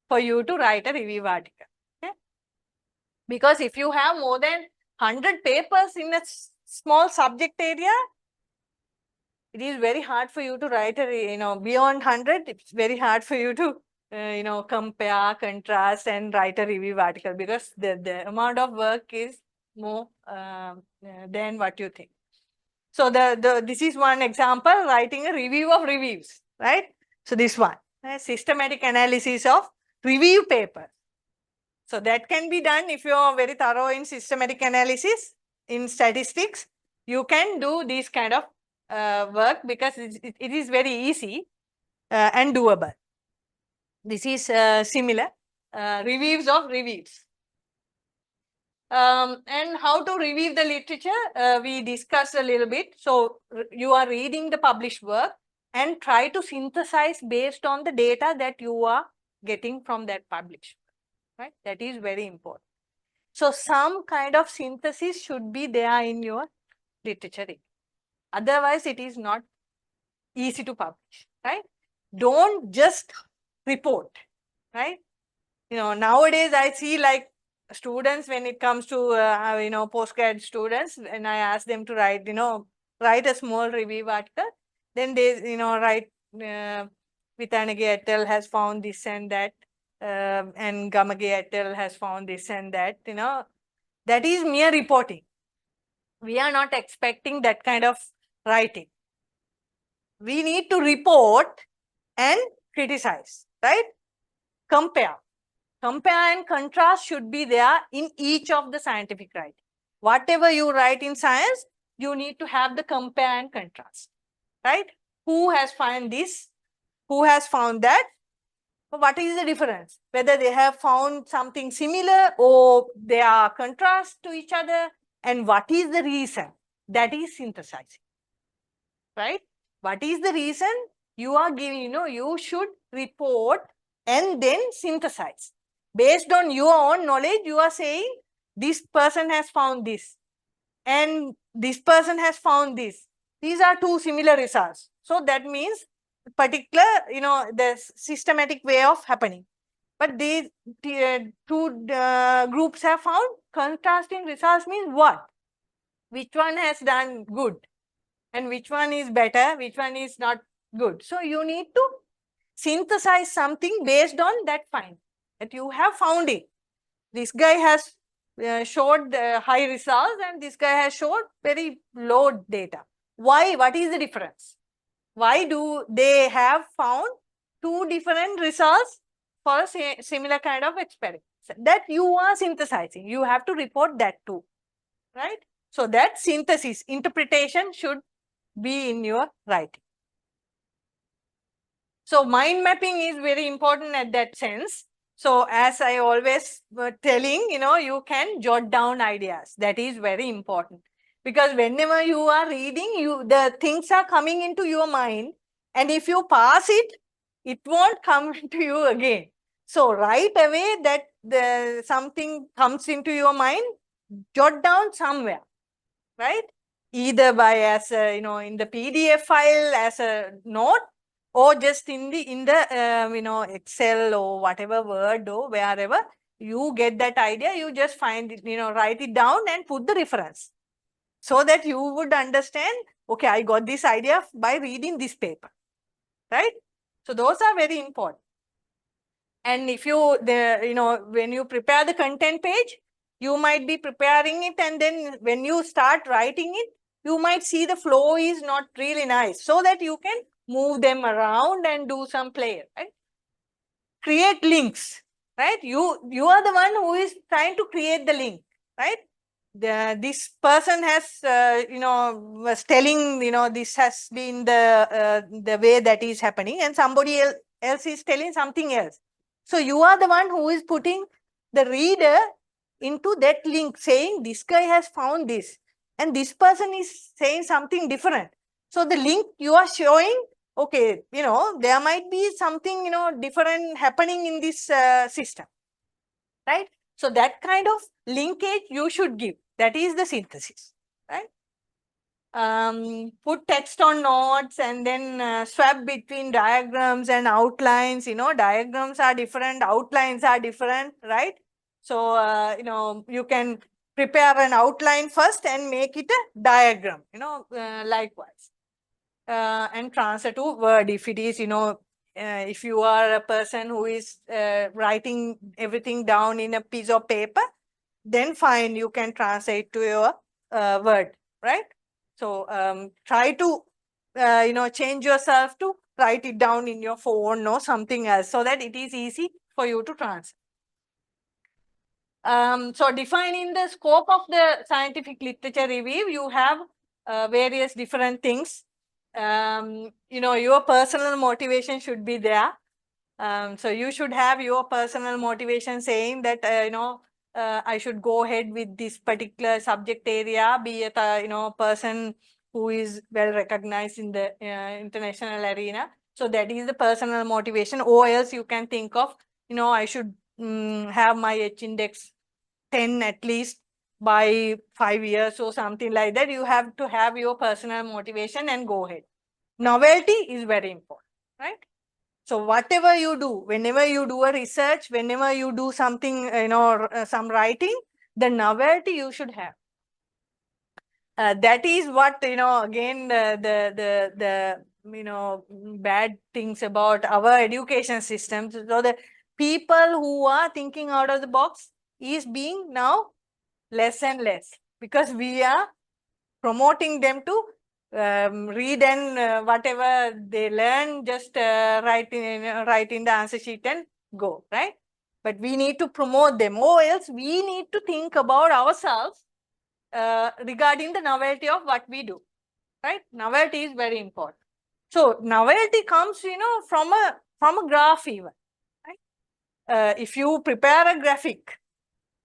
for you to write a review article. Okay? Because if you have more than 100 papers in a small subject area, it is very hard for you to write a, beyond 100, it's very hard for you to, compare, contrast and write a review article, because the amount of work is more than what you think. So this is one example, writing a review of reviews, right? So this one, systematic analysis of review paper. So that can be done if you are very thorough in systematic analysis, in statistics. You can do this kind of work, because it is very easy and doable. This is similar, reviews of reviews. And how to review the literature, we discussed a little bit. So you are reading the published work and try to synthesize based on the data that you are getting from that published work, right? That is very important. So some kind of synthesis should be there in your literature review. Otherwise, it is not easy to publish, right? Don't just report, right? Nowadays I see like students, when it comes to, postgrad students, and I ask them to write, write a small review article, then they, write, Vitanage et al. Has found this and that, and Gamage et al. Has found this and that, that is mere reporting. We are not expecting that kind of writing. We need to report and criticize, right? Compare and contrast should be there in each of the scientific writing. Whatever you write in science, you need to have the compare and contrast, right? Who has found this? Who has found that? What is the difference? Whether they have found something similar or they are contrast to each other, and what is the reason? That is synthesizing, right? What is the reason? You are giving, you should report and then synthesize. Based on your own knowledge, you are saying this person has found this, and this person has found this. These are two similar results. So that means particular, the systematic way of happening. But these two groups have found contrasting results means what? Which one has done good and which one is better, which one is not good. So you need to synthesize something based on that find that you have found it. This guy has showed high results and this guy has showed very low data. Why? What is the difference? Why do they have found two different results for a similar kind of experiment? That you are synthesizing. You have to report that too, right? So that synthesis, interpretation should be in your writing. So mind mapping is very important at that sense. So as I always telling, you can jot down ideas. That is very important. Because whenever you are reading, the things are coming into your mind. And if you pass it, it won't come to you again. So right away that something comes into your mind, jot down somewhere, right? Either by as a, in the PDF file as a note, or just in the Excel or whatever, Word or wherever you get that idea, you just find it, write it down and put the reference so that you would understand, okay, I got this idea by reading this paper, right? So those are very important. And if you, when you prepare the content page, you might be preparing it, and then when you start writing it, you might see the flow is not really nice, so that you can move them around and do some play, right? Create links, right? You are the one who is trying to create the link, right? This person has, was telling, this has been the way that is happening, and somebody else is telling something else. So you are the one who is putting the reader into that link, saying this guy has found this, and this person is saying something different. So the link you are showing, okay, there might be something, different happening in this system, right? So that kind of linkage you should give. That is the synthesis, right? Put text on notes and then swap between diagrams and outlines. Diagrams are different, outlines are different, right? So, you can prepare an outline first and make it a diagram, likewise. And transfer to Word if it is, if you are a person who is writing everything down in a piece of paper, then fine, you can translate to your Word, right? So try to, change yourself to write it down in your phone or something else so that it is easy for you to translate. So defining the scope of the scientific literature review, you have various different things. Your personal motivation should be there. So you should have your personal motivation saying that, I should go ahead with this particular subject area, be a person who is well recognized in the international arena. So that is the personal motivation. Or else you can think of, I should have my H-index 10 at least by 5 years or something like that. You have to have your personal motivation and go ahead. Novelty is very important, right? So whatever you do, whenever you do a research, whenever you do something, some writing, the novelty you should have. That is what, again, the bad things about our education systems. So the people who are thinking out of the box is being now less and less, because we are promoting them to read and whatever they learn, just write in the answer sheet and go, right? But we need to promote them, or else we need to think about ourselves regarding the novelty of what we do, right? Novelty is very important. So novelty comes, from a graph even, right? If you prepare a graphic,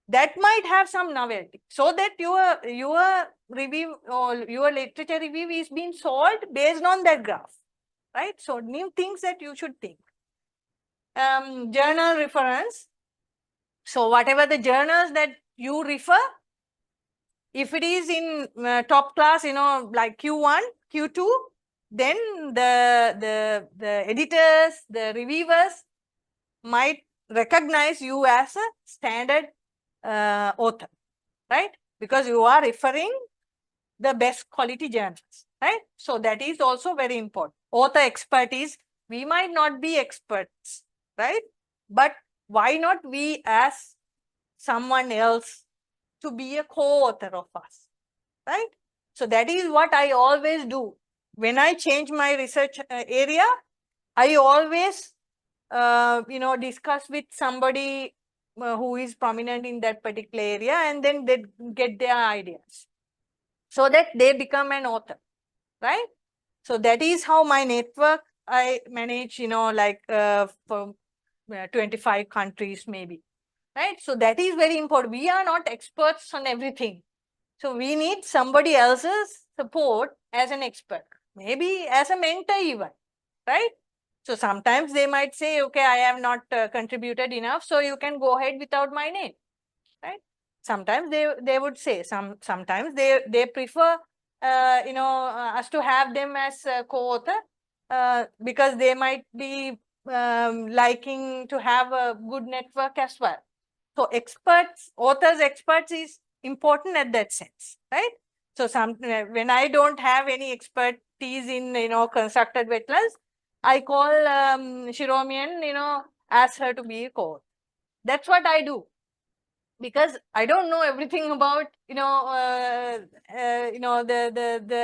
that might have some novelty, so that your review or your literature review is being solved based on that graph, right? So new things that you should think. Journal reference. So whatever the journals that you refer, If it is in top class, like Q1, Q2, then the editors, the reviewers might recognize you as a standard author, right? Because you are referring the best quality journals, right? So that is also very important. Author expertise, we might not be experts, right? But why not we ask someone else to be a co-author of us, right? So that is what I always do. When I change my research area, I always, discuss with somebody who is prominent in that particular area, and then they get their ideas so that they become an author, right? So that is how my network I manage, like for 25 countries maybe, right? So that is very important. We are not experts on everything. So we need somebody else's support as an expert, maybe as a mentor even, right? So sometimes they might say, okay, I have not contributed enough, so you can go ahead without my name, right? Sometimes they would say, sometimes they prefer, us to have them as a co-author because they might be liking to have a good network as well. So authors experts is important at that sense, right? So when I don't have any expertise in, constructed wetlands, I call Shiromi and, ask her to be a co-author. That's what I do, because I don't know everything about, the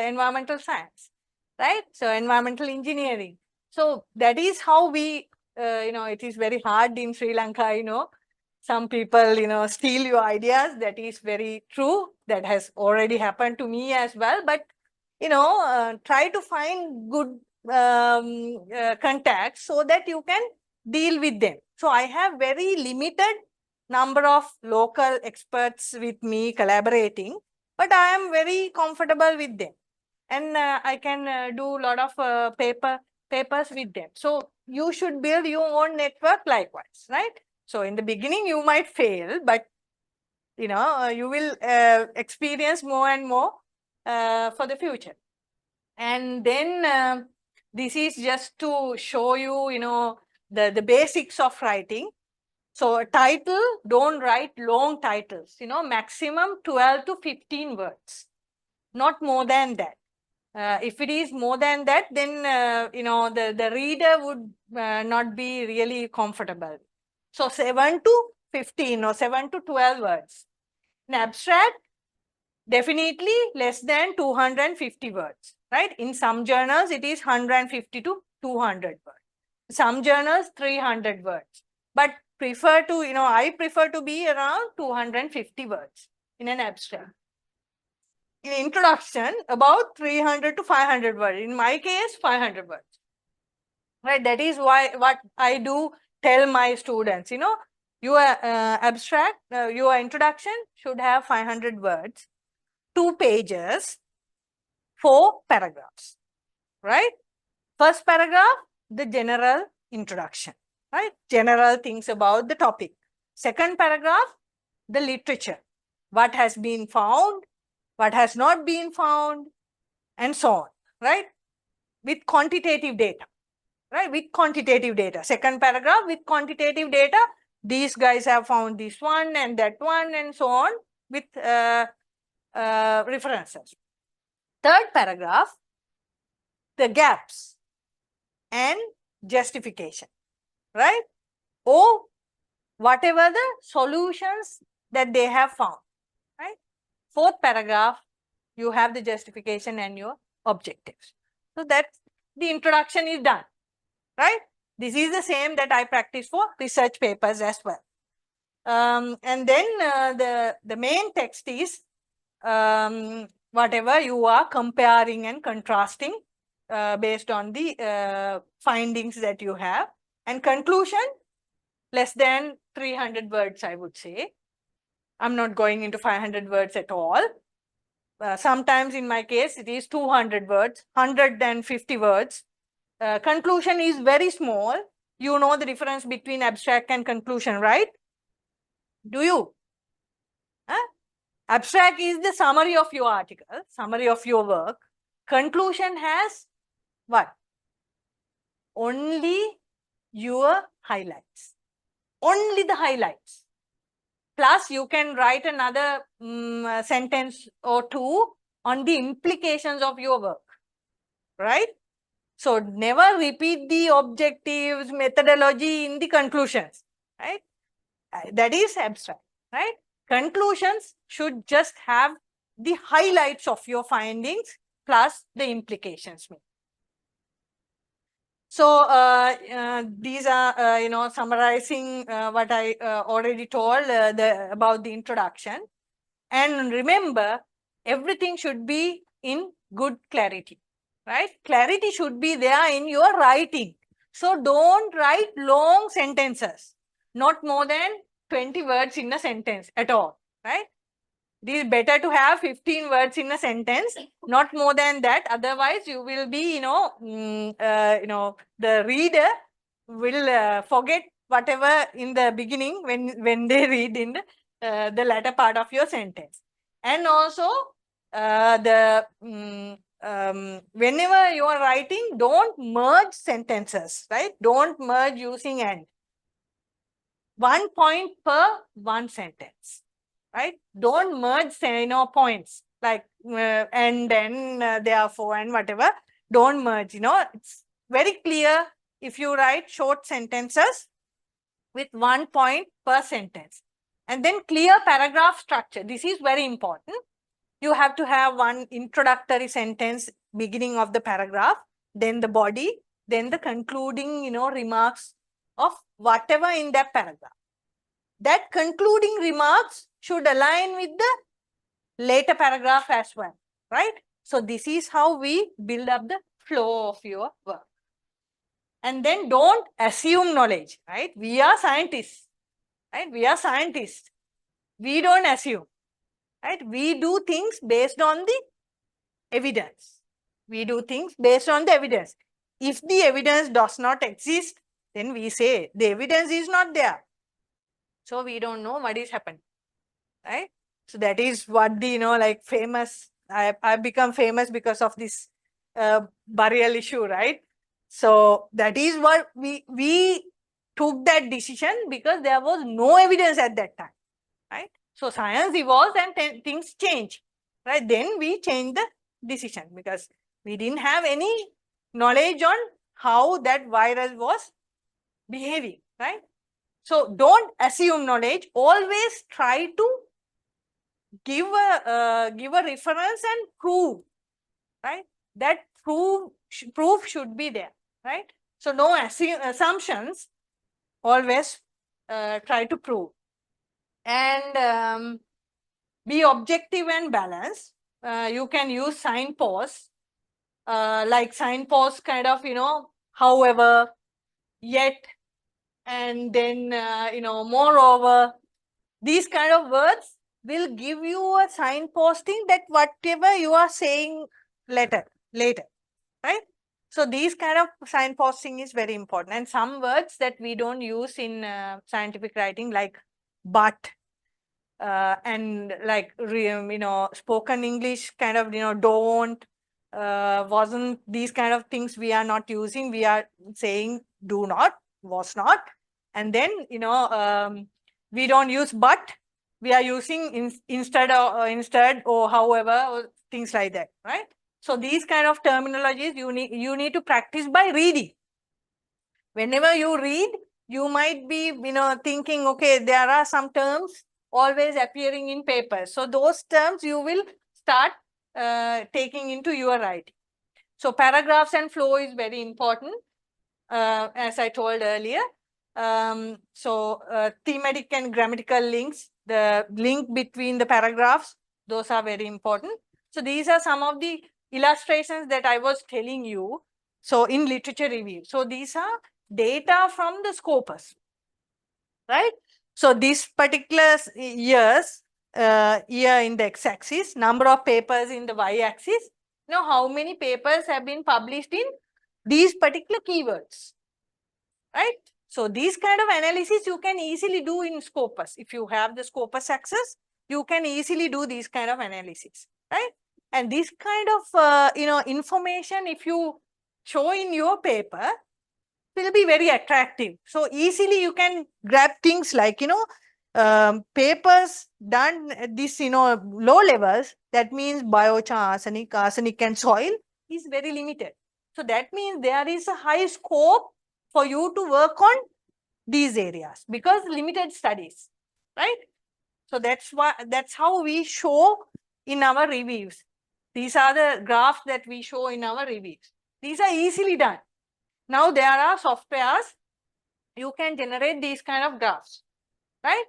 environmental science, right? So environmental engineering. So that is how we, it is very hard in Sri Lanka, some people, steal your ideas. That is very true. That has already happened to me as well. But, try to find good contacts so that you can deal with them. So I have very limited number of local experts with me collaborating, but I am very comfortable with them. And I can do a lot of papers with them. So you should build your own network likewise, right? So in the beginning, you might fail, but you will experience more and more for the future. And then this is just to show you, the basics of writing. So a title, don't write long titles, maximum 12 to 15 words, not more than that. If it is more than that, then, the reader would not be really comfortable. So 7 to 15 or 7 to 12 words. In abstract, definitely less than 250 words, right? In some journals, it is 150 to 200 words. Some journals, 300 words. But I prefer to be around 250 words in an abstract. In introduction, about 300 to 500 words. In my case, 500 words. Right? That is what I do tell my students, your abstract, your introduction should have 500 words, 2 pages, 4 paragraphs, right? First paragraph, the general introduction, right? General things about the topic. Second paragraph, the literature, what has been found, what has not been found, and so on, right? With quantitative data, right? With quantitative data. Second paragraph with quantitative data, these guys have found this one and that one and so on with references. Third paragraph, the gaps and justification, right? Or whatever the solutions that they have found, right? Fourth paragraph, you have the justification and your objectives. So that the introduction is done, right? This is the same that I practice for research papers as well. And then the main text is whatever you are comparing and contrasting based on the findings that you have. And conclusion, less than 300 words, I would say. I'm not going into 500 words at all. Sometimes in my case, it is 200 words, 150 words. Conclusion is very small. You know the difference between abstract and conclusion, right? Do you? Huh? Abstract is the summary of your article, summary of your work. Conclusion has what? Only your highlights. Only the highlights. Plus, you can write another sentence or two on the implications of your work, right? So, never repeat the objectives, methodology in the conclusions, right? That is abstract, right? Conclusions should just have the highlights of your findings plus the implications. So these are, summarizing what I already told about the introduction. And remember, everything should be in good clarity, right? Clarity should be there in your writing. So don't write long sentences, not more than 20 words in a sentence at all, right? It is better to have 15 words in a sentence, not more than that. Otherwise, you will be, the reader will forget whatever in the beginning when they read in the latter part of your sentence. And also, whenever you are writing, don't merge sentences, right? Don't merge using and. 1 point per one sentence, right? Don't merge, points like and then therefore and whatever. Don't merge, it's very clear if you write short sentences with 1 point per sentence. And then clear paragraph structure. This is very important. You have to have one introductory sentence, beginning of the paragraph, then the body, then the concluding, remarks of whatever in that paragraph. That concluding remarks should align with the later paragraph as well, right? So this is how we build up the flow of your work. And then don't assume knowledge, right? We are scientists, right? We are scientists. We don't assume, right? We do things based on the evidence. We do things based on the evidence. If the evidence does not exist, then we say the evidence is not there. So we don't know what is happening, right? So that is what the, like famous, I've become famous because of this burial issue, right? So that is what we took that decision because there was no evidence at that time, right? So science evolves and things change, right? Then we change the decision because we didn't have any knowledge on how that virus was behaving, right? So don't assume knowledge. Always try to give a reference and prove, right? That proof should be there, right? So no assumptions. Always try to prove and be objective and balanced. You can use signposts, like signposts kind of, however, yet, and then, moreover. These kind of words will give you a signposting that whatever you are saying later, right? So these kind of signposting is very important. And some words that we don't use in scientific writing, like but, and like, spoken English kind of, don't, wasn't, these kind of things we are not using. We are saying do not, was not. And then, we don't use but, we are using instead or however, or things like that, right? So these kind of terminologies you need to practice by reading. Whenever you read, you might be, thinking, okay, there are some terms always appearing in papers. So those terms you will start taking into your writing. So paragraphs and flow is very important, as I told earlier. Thematic and grammatical links, the link between the paragraphs, those are very important. So these are some of the illustrations that I was telling you. So in literature review, so these are data from the Scopus, right? So this particular years, year in the x-axis, number of papers in the y-axis, how many papers have been published in these particular keywords, right? So these kind of analysis you can easily do in Scopus. If you have the Scopus access, you can easily do these kind of analysis, right? And this kind of information, if you show in your paper, will be very attractive. So easily you can grab things like, papers done at this, low levels. That means biochar, arsenic and soil is very limited. So that means there is a high scope for you to work on these areas because limited studies, right? So that's how we show in our reviews. These are the graphs that we show in our reviews. These are easily done. Now there are softwares, you can generate these kind of graphs, right?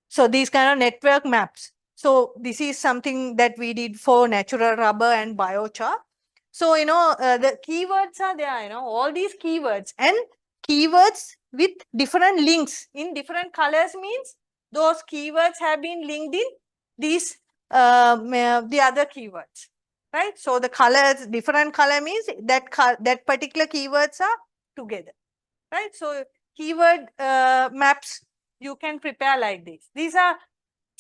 So these kind of network maps. So this is something that we did for natural rubber and biochar. So, the keywords are there, all these keywords and keywords with different links in different colors means those keywords have been linked in these, the other keywords, right? So the colors, different color means that particular keywords are together, right? So keyword maps you can prepare like this. These are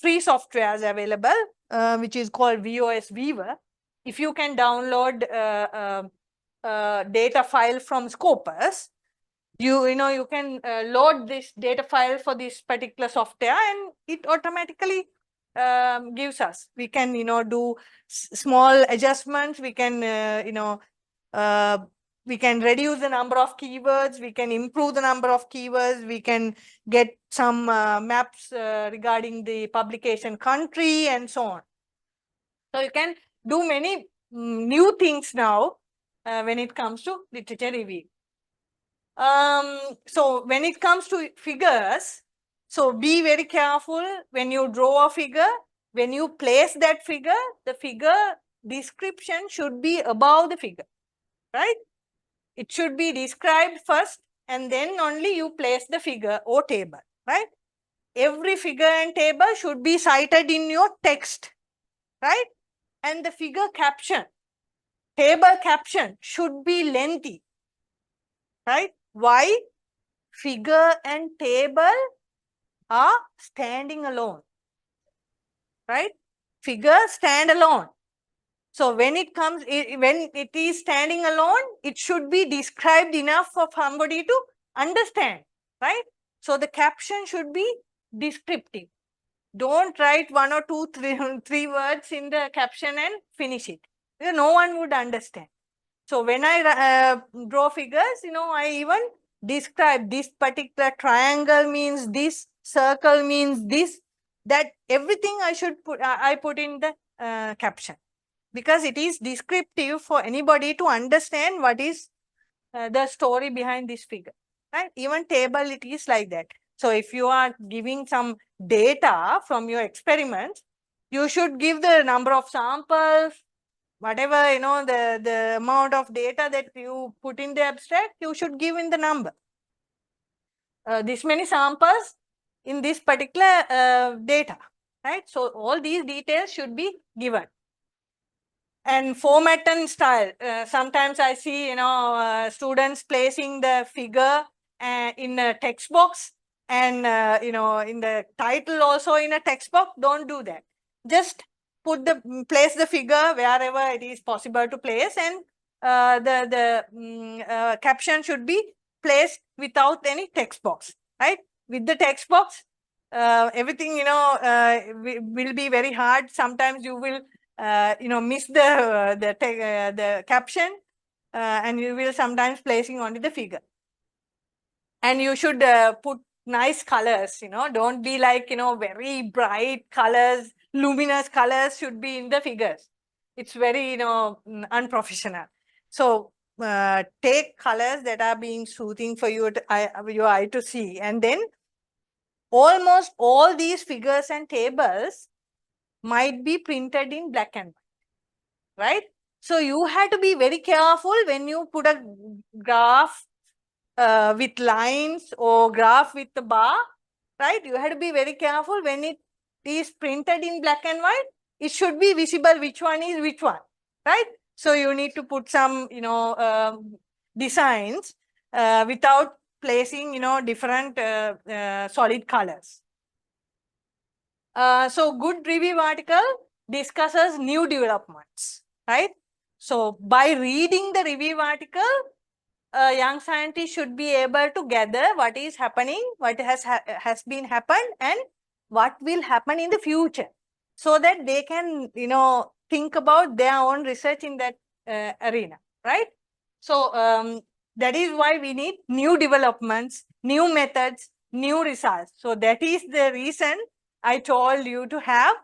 free softwares available, which is called VOS Weaver. If you can download data file from Scopus, you can load this data file for this particular software and it automatically gives us. We can, do small adjustments. We can, we can reduce the number of keywords, we can improve the number of keywords, we can get some maps regarding the publication country and so on. So you can do many new things now when it comes to literature review. So when it comes to figures, so be very careful when you draw a figure. When you place that figure, the figure description should be above the figure, right? It should be described first and then only you place the figure or table, right? Every figure and table should be cited in your text, right? And the figure caption, table caption should be lengthy, right? Why? Figure and table are standing alone, right? Figure stand alone. So when when it is standing alone, it should be described enough for somebody to understand, right? So the caption should be descriptive. Don't write one or two, three words in the caption and finish it. No one would understand. So when I draw figures, I even describe this particular triangle means this, circle means this, that everything I put in the caption, because it is descriptive for anybody to understand what is the story behind this figure, right? Even table, it is like that. So if you are giving some data from your experiments, you should give the number of samples, whatever, the amount of data that you put in the abstract, you should give in the number. This many samples in this particular data, right? So all these details should be given. And format and style. Sometimes I see, students placing the figure in a text box and, in the title also in a text box. Don't do that. Just place the figure wherever it is possible to place, and the caption should be placed without any text box, right? With the text box, everything, will be very hard. Sometimes you will miss the caption, and you will sometimes placing only the figure. And you should put nice colors, don't be like, very bright colors, luminous colors should be in the figures. It's very, unprofessional. So take colors that are being soothing for your eye to see. And then almost all these figures and tables might be printed in black and white, right? So you have to be very careful when you put a graph with lines or graph with the bar, right? You have to be very careful when it is printed in black and white. It should be visible which one is which one, right? So you need to put some, designs without placing, different solid colors. So good review article discusses new developments, right? So by reading the review article, a young scientist should be able to gather what is happening, what has been happened, and what will happen in the future, so that they can, think about their own research in that arena, right? So that is why we need new developments, new methods, new results. So that is the reason I told you to have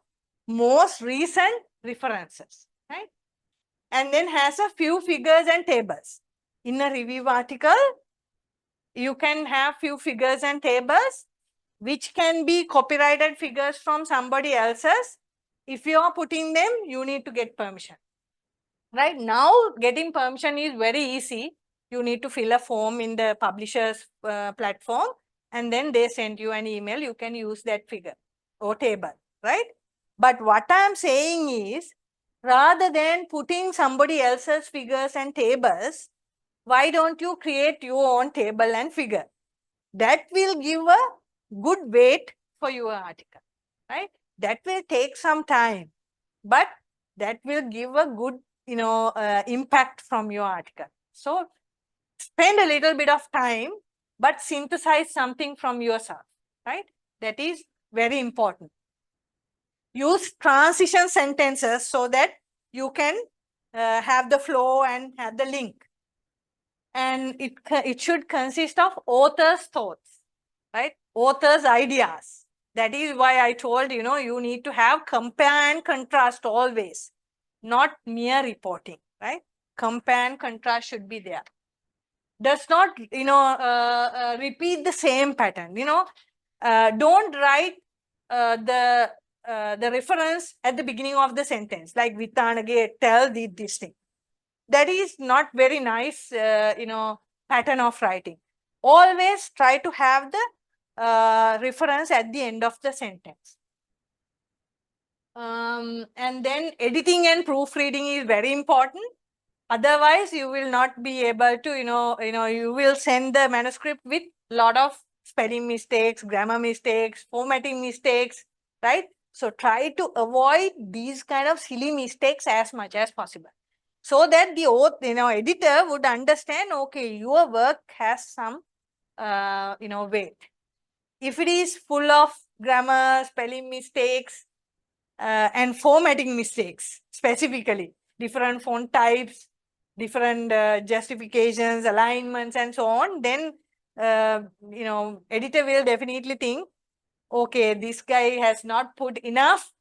most recent references, right? And then has a few figures and tables. In a review article, you can have few figures and tables, which can be copyrighted figures from somebody else's. If you are putting them, you need to get permission. Right now, getting permission is very easy. You need to fill a form in the publisher's platform, and then they send you an email. You can use that figure or table, right? But what I'm saying is, rather than putting somebody else's figures and tables, why don't you create your own table and figure? That will give a good weight for your article, right? That will take some time, but that will give a good, impact from your article. So spend a little bit of time, but synthesize something from yourself, right? That is very important. Use transition sentences so that you can have the flow and have the link. And it should consist of author's thoughts, right? Author's ideas. That is why I told, you need to have compare and contrast always, not mere reporting, right? Compare and contrast should be there. Does not, repeat the same pattern, don't write the reference at the beginning of the sentence, like Vittanage tell this thing. That is not very nice, pattern of writing. Always try to have the reference at the end of the sentence. And then editing and proofreading is very important. Otherwise, you will not be able to, you will send the manuscript with a lot of spelling mistakes, grammar mistakes, formatting mistakes, right? So try to avoid these kind of silly mistakes as much as possible, so that the editor would understand, okay, your work has some weight. If it is full of grammar, spelling mistakes, and formatting mistakes, specifically different font types, different justifications, alignments, and so on, then editor will definitely think, okay, this guy has not put enough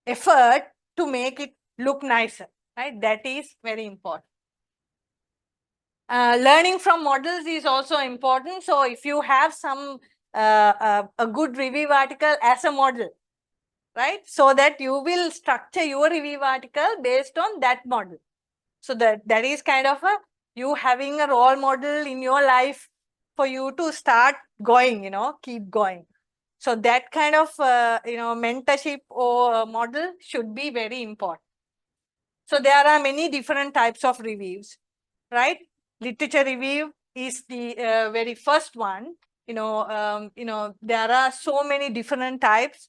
effort to make it look nicer, right? That is very important. Learning from models is also important. So if you have some a good review article as a model, right? So that you will structure your review article based on that model. So that is kind of you having a role model in your life for you to start going, keep going. So that kind of, mentorship or model should be very important. So there are many different types of reviews, right? Literature review is the very first one. There are so many different types.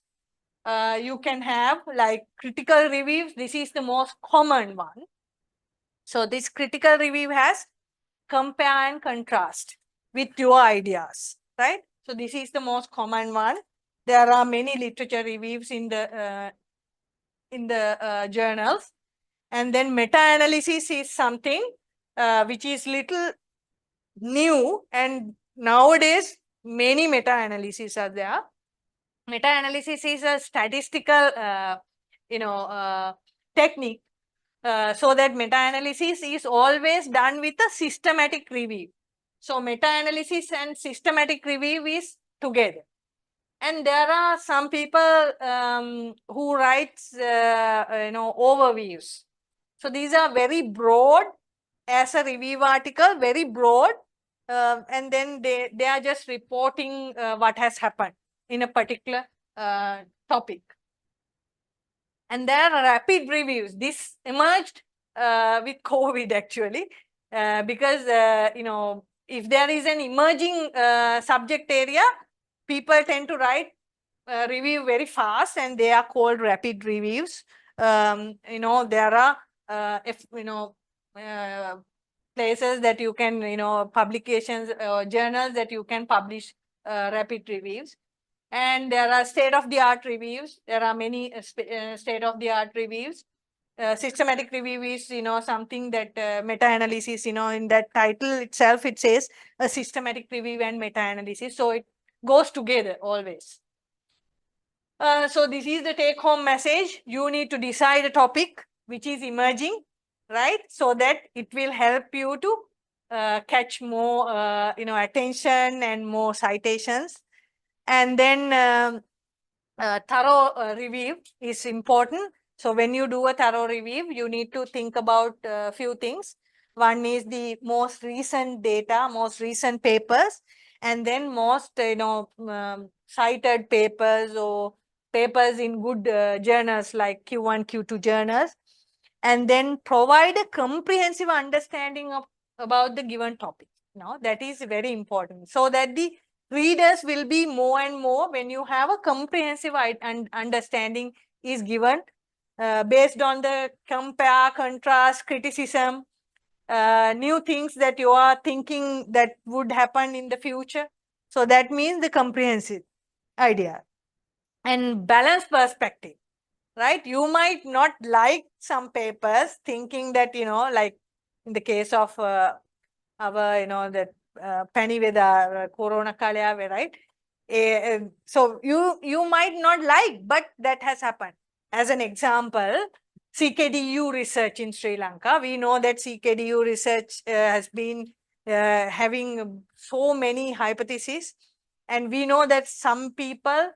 You can have like critical reviews. This is the most common one. So this critical review has compare and contrast with your ideas, right? So this is the most common one. There are many literature reviews in the journals. And then meta-analysis is something which is little new, and nowadays many meta-analyses are there. Meta-analysis is a statistical technique, so that meta-analysis is always done with a systematic review. So meta-analysis and systematic review is together. And there are some people who writes overviews. So these are very broad as a review article, very broad, and then they are just reporting what has happened in a particular topic. And there are rapid reviews. This emerged with COVID actually, because if there is an emerging subject area, people tend to write review very fast, and they are called rapid reviews. You know, there are if you know places that you can, you know, publications, journals that you can publish rapid reviews. And there are state-of-the-art reviews. There are many state-of-the-art reviews. Systematic review is, you know, something that meta-analysis, you know, in that title itself, it says a systematic review and meta-analysis. So it goes together always. So this is the take-home message. You need to decide a topic which is emerging, right? So that it will help you to catch more, you know, attention and more citations. And then thorough review is important. So when you do a thorough review, you need to think about a few things. One is the most recent data, most recent papers, and then most, you know, cited papers or papers in good journals like Q1, Q2 journals, and then provide a comprehensive understanding of about the given topic. Now that is very important, so that the readers will be more and more when you have a comprehensive understanding is given based on the compare, contrast, criticism, new things that you are thinking that would happen in the future. So that means the comprehensive idea and balanced perspective, right? You might not like some papers thinking that, you know, like in the case of our, you know, that Paniveda, Corona Kalya, right? So you might not like, but that has happened. As an example, CKDU research in Sri Lanka. We know that CKDU research has been having so many hypotheses, and we know that some people,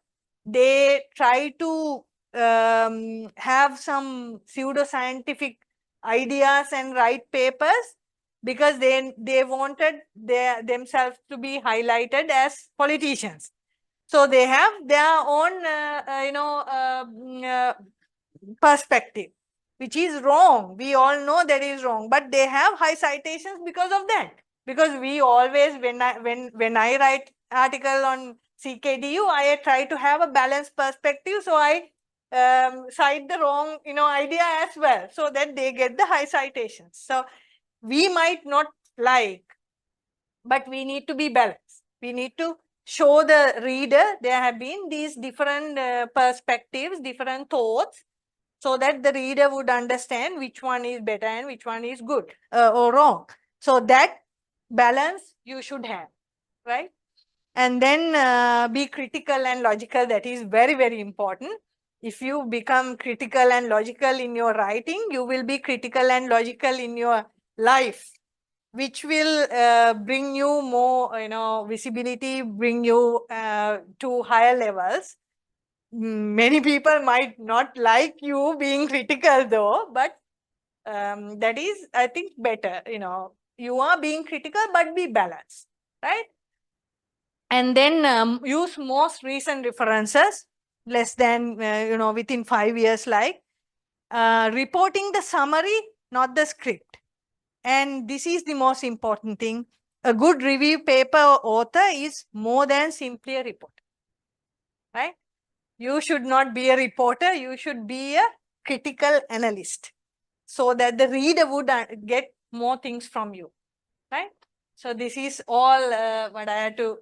they try to have some pseudoscientific ideas and write papers because they wanted themselves to be highlighted as politicians. So they have their own perspective, which is wrong. We all know that is wrong, but they have high citations because of that. Because we always, when I write article on CKDU, I try to have a balanced perspective. So I cite the wrong, you know, idea as well, so that they get the high citations. So we might not like, but we need to be balanced. We need to show the reader there have been these different perspectives, different thoughts, so that the reader would understand which one is better and which one is good or wrong. So that balance you should have, right? And then be critical and logical. That is very, very important. If you become critical and logical in your writing, you will be critical and logical in your life, which will bring you more, you know, visibility, bring you to higher levels. Many people might not like you being critical though, but that is, I think, better. You know, you are being critical, but be balanced, right? And then use most recent references, less than, you know, within 5 years, like reporting the summary, not the script. And this is the most important thing. A good review paper author is more than simply a reporter, right? You should not be a reporter, you should be a critical analyst, so that the reader would get more things from you, right? So this is all what I had to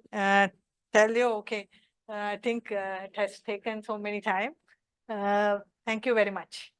tell you. Okay, I think it has taken so many time. Thank you very much.